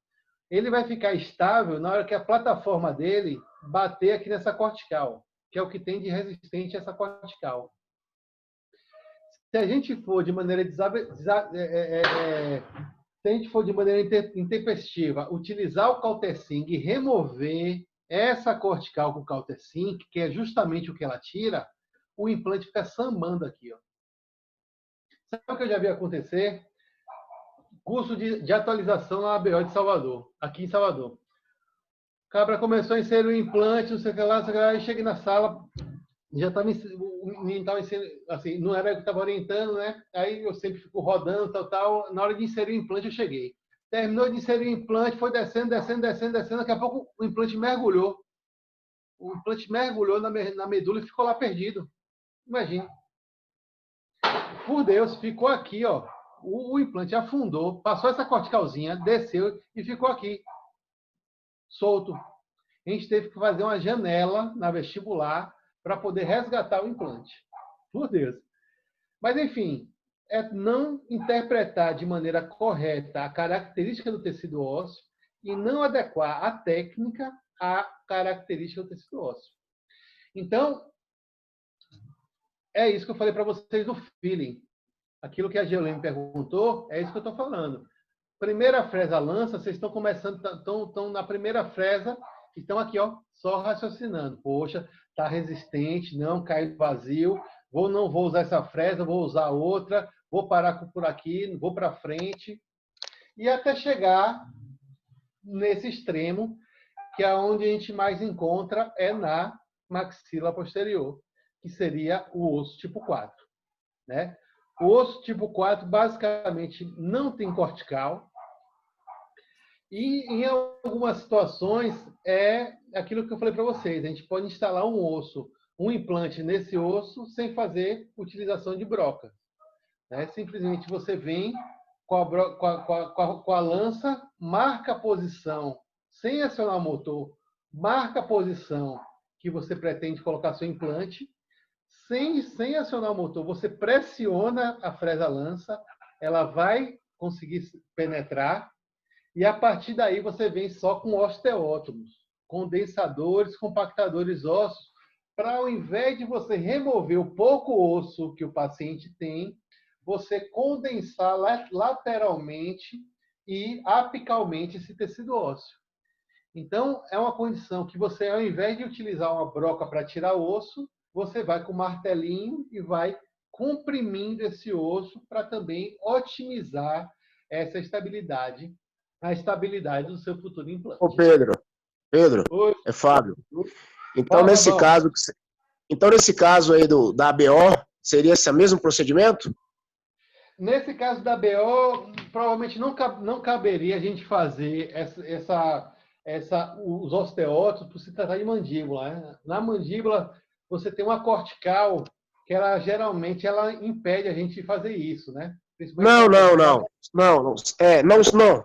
Ele vai ficar estável na hora que a plataforma dele bater aqui nessa cortical, que é o que tem de resistente a essa cortical. Se a gente for de maneira intempestiva, utilizar o Caltesync e remover essa cortical com o Caltesync, que é justamente o que ela tira, o implante fica sambando aqui. Ó. Sabe o que eu já vi acontecer? Curso de atualização na ABO de Salvador, aqui em Salvador. O cabra começou a inserir o implante, não sei o que lá, aí cheguei na sala, já estava assim, não era eu que estava orientando, né? Aí eu sempre fico rodando, tal. Na hora de inserir o implante, eu cheguei. Terminou de inserir o implante, foi descendo. Daqui a pouco o implante mergulhou. O implante mergulhou na medula e ficou lá perdido. Imagina. Por Deus, ficou aqui, ó. O implante afundou, passou essa corticalzinha, desceu e ficou aqui, solto. A gente teve que fazer uma janela na vestibular para poder resgatar o implante. Por Deus. Mas, enfim, é não interpretar de maneira correta a característica do tecido ósseo e não adequar a técnica à característica do tecido ósseo. Então, é isso que eu falei para vocês do feeling. Aquilo que a Geolene perguntou, é isso que eu estou falando. Primeira fresa lança, vocês estão começando, estão na primeira fresa, estão aqui, ó, só raciocinando. Poxa, está resistente, não cai no vazio, não vou usar essa fresa, vou usar outra, vou parar por aqui, vou para frente. E até chegar nesse extremo, que é onde a gente mais encontra é na maxila posterior, que seria o osso tipo 4, né? O osso tipo 4 basicamente não tem cortical e em algumas situações é aquilo que eu falei para vocês, a gente pode instalar um osso, um implante nesse osso sem fazer utilização de broca, né? Simplesmente você vem com a lança, marca a posição, sem acionar o motor, marca a posição que você pretende colocar seu implante, sem acionar o motor, você pressiona a fresa lança, ela vai conseguir penetrar, e a partir daí você vem só com osteótomos, condensadores, compactadores ósseos, para ao invés de você remover o pouco osso que o paciente tem, você condensar lateralmente e apicalmente esse tecido ósseo. Então, é uma condição que você, ao invés de utilizar uma broca para tirar o osso, você vai com o martelinho e vai comprimindo esse osso para também otimizar essa estabilidade, a estabilidade do seu futuro implante. Ô, Pedro, Oi. é Fábio. Então, Fala, nesse Fabão. caso, aí da ABO, seria esse mesmo procedimento? Nesse caso da BO, provavelmente não caberia a gente fazer os osteótomos por se tratar de mandíbula, né? Na mandíbula, você tem uma cortical que ela geralmente ela impede a gente de fazer isso, né? Não.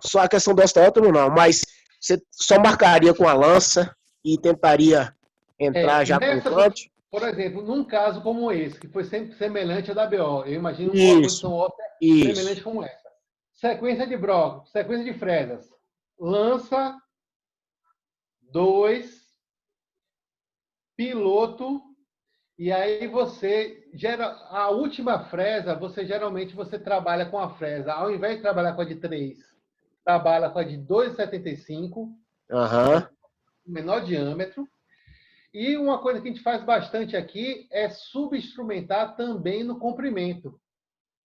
Só a questão do osteótomo não, mas você só marcaria com a lança e tentaria entrar já com o implante? Por exemplo, num caso como esse, que foi sempre semelhante à da BO, eu imagino uma Isso, condição óssea isso. semelhante como essa. Sequência de broca, sequência de fresas. Lança, 2, piloto, e aí você gera a última fresa, geralmente você trabalha com a fresa, ao invés de trabalhar com a de 3, trabalha com a de 2,75, menor diâmetro. E uma coisa que a gente faz bastante aqui é subinstrumentar também no comprimento.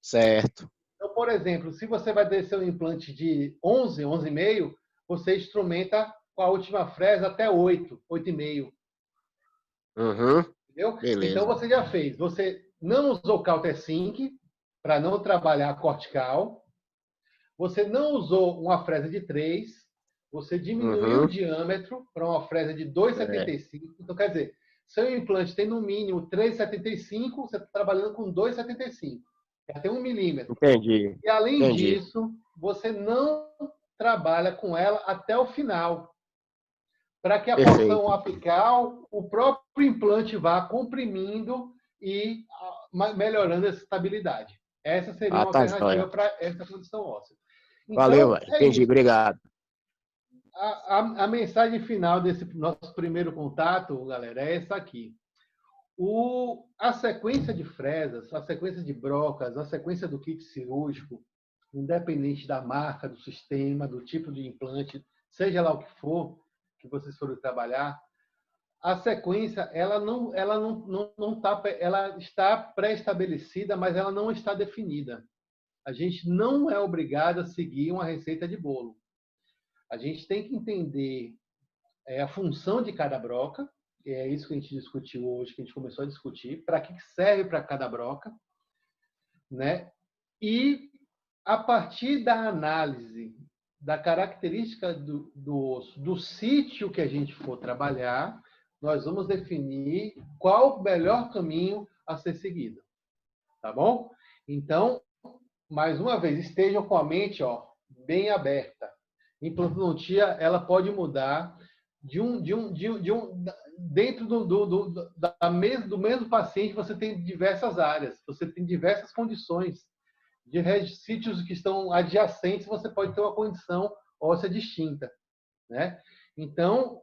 Certo. Então, por exemplo, se você vai descer um implante de 11, 11,5, você instrumenta com a última fresa até 8, 8,5. Entendeu? Beleza. Então, você já fez. Você não usou countersink para não trabalhar a cortical. Você não usou uma fresa de 3. Você diminuiu o diâmetro para uma fresa de 2,75. Então, quer dizer, seu implante tem no mínimo 3,75, você está trabalhando com 2,75. Até 1 milímetro. Entendi. E, além disso, você não trabalha com ela até o final. Para que a porção apical, o próprio implante vá comprimindo e melhorando essa estabilidade. Essa seria uma alternativa para essa condição óssea. Então, valeu, entendi, obrigado. A mensagem final desse nosso primeiro contato, galera, é essa aqui. A sequência de fresas, a sequência de brocas, a sequência do kit cirúrgico, independente da marca, do sistema, do tipo de implante, seja lá o que for que vocês forem trabalhar, a sequência ela está pré-estabelecida, mas ela não está definida. A gente não é obrigado a seguir uma receita de bolo. A gente tem que entender a função de cada broca, e é isso que a gente discutiu hoje, que a gente começou a discutir, para que serve para cada broca, né? E a partir da análise da característica do osso, do sítio que a gente for trabalhar, nós vamos definir qual o melhor caminho a ser seguido. Tá bom? Então, mais uma vez, estejam com a mente bem aberta. Implantodontia, ela pode mudar dentro do mesmo paciente, você tem diversas áreas, você tem diversas condições. De sítios que estão adjacentes, você pode ter uma condição óssea distinta, né? Então,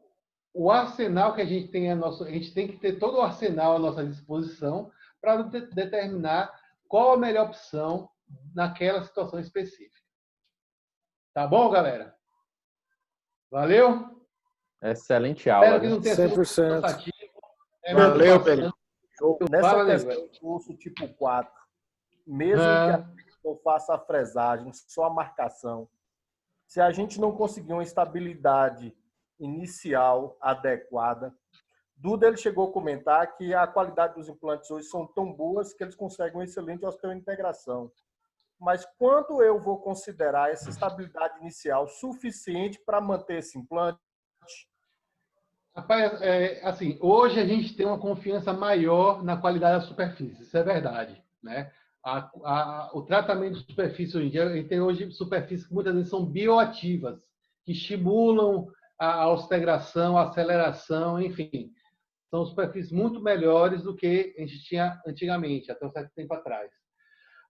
o arsenal que a gente tem, a gente tem que ter todo o arsenal à nossa disposição para determinar qual a melhor opção naquela situação específica. Tá bom, galera? Valeu? Excelente aula. Espero que não tenha sido 100%. cansativo. Valeu, Pedro. Nessa questão do osso tipo 4, mesmo que a pessoa faça a fresagem, só a marcação, se a gente não conseguir uma estabilidade inicial adequada. Duda, ele chegou a comentar que a qualidade dos implantes hoje são tão boas que eles conseguem uma excelente osteointegração. Mas quando eu vou considerar essa estabilidade inicial suficiente para manter esse implante? Rapaz, assim, hoje a gente tem uma confiança maior na qualidade da superfície, isso é verdade, né? O tratamento de superfície hoje em dia, a gente tem hoje superfícies que muitas vezes são bioativas, que estimulam a osteointegração, a aceleração, enfim. São superfícies muito melhores do que a gente tinha antigamente, até um certo tempo atrás.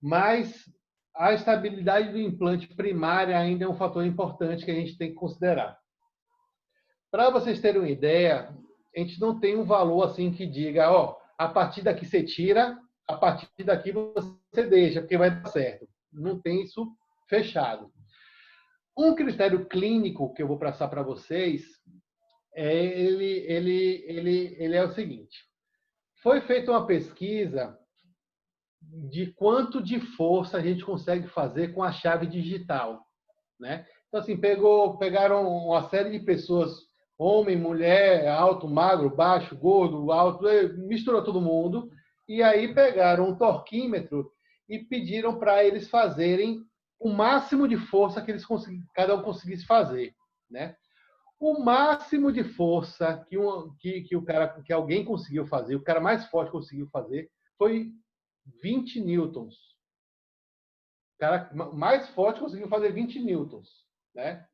Mas a estabilidade do implante primário ainda é um fator importante que a gente tem que considerar. Para vocês terem uma ideia, a gente não tem um valor assim que diga, ó, a partir daqui você tira, a partir daqui você deixa, porque vai dar certo. Não tem isso fechado. Um critério clínico que eu vou passar para vocês, ele é o seguinte. Foi feita uma pesquisa de quanto de força a gente consegue fazer com a chave digital, né? Então, assim, pegaram uma série de pessoas, homem, mulher, alto, magro, baixo, gordo, alto, misturou todo mundo, e aí pegaram um torquímetro e pediram para eles fazerem o máximo de força que cada um conseguisse fazer, né? O máximo de força que alguém conseguiu fazer, o cara mais forte conseguiu fazer, foi 20 newtons. O cara mais forte conseguiu fazer 20 newtons, né?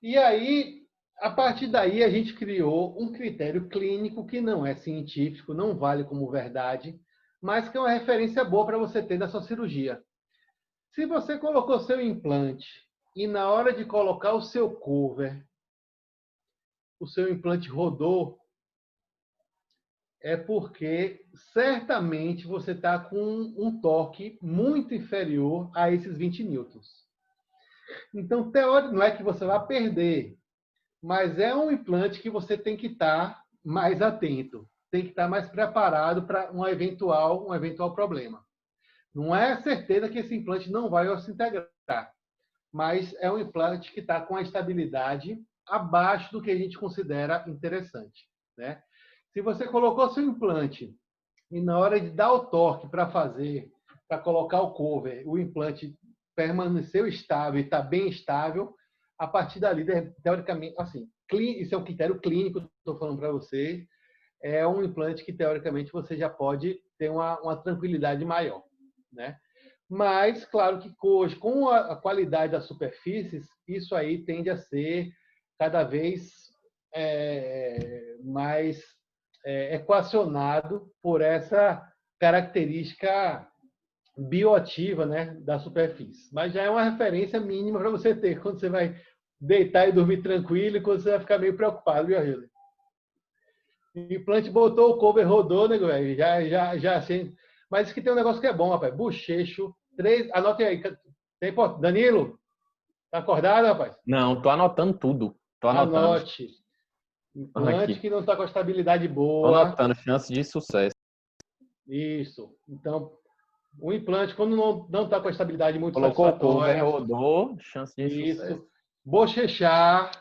E aí, a partir daí, a gente criou um critério clínico que não é científico, não vale como verdade, mas que é uma referência boa para você ter na sua cirurgia. Se você colocou seu implante e na hora de colocar o seu cover, o seu implante rodou, é porque certamente você está com um torque muito inferior a esses 20 newtons. Então, teoricamente, não é que você vai perder, mas é um implante que você tem que estar mais atento, tem que estar mais preparado para um eventual problema. Não é certeza que esse implante não vai se integrar, mas é um implante que está com a estabilidade abaixo do que a gente considera interessante, né? Se você colocou seu implante e na hora de dar o torque para colocar o cover, o implante permaneceu estável e está bem estável, a partir dali, teoricamente, assim, isso é um critério clínico que estou falando para você, é um implante que, teoricamente, você já pode ter uma tranquilidade maior, né? Mas, claro que hoje, com a qualidade das superfícies, isso aí tende a ser cada vez mais equacionado por essa característica bioativa, né, da superfície. Mas já é uma referência mínima para você ter quando você vai deitar e dormir tranquilo e quando você vai ficar meio preocupado, viu, Agilio? O implante botou o cover, rodou, né, velho? Já assim. Mas isso que tem um negócio que é bom, rapaz. Bochecho, 3. Anote aí. Danilo, tá acordado, rapaz? Não, tô anotando tudo. Tô anotando. Anote. Implante que não está com a estabilidade boa. Tô anotando, chance de sucesso. Isso. Então, o implante, quando não está com a estabilidade muito Colocou o cover, satisfatória. rodou, chance de Isso. sucesso. Bochechar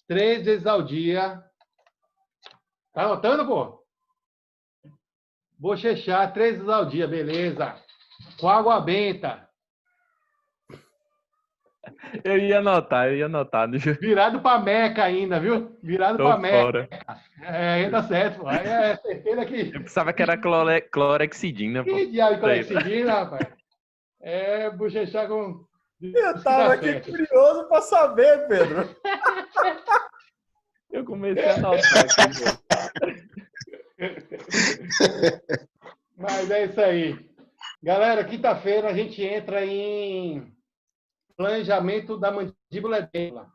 3 vezes ao dia. Tá anotando, pô? Bochechar 3 vezes ao dia, beleza. Com água benta. Eu ia anotar. Virado pra Meca ainda, viu? Virado Tô pra Meca. fora. Ainda certo. Aí é certeza que... Eu pensava que era clorexidina, pô. Que diabo de clorexidina, rapaz? Bochechar com... Eu tava aqui curioso para saber, Pedro. Eu comecei a anotar aqui. Mas é isso aí. Galera, quinta-feira a gente entra em planejamento da mandíbula edema.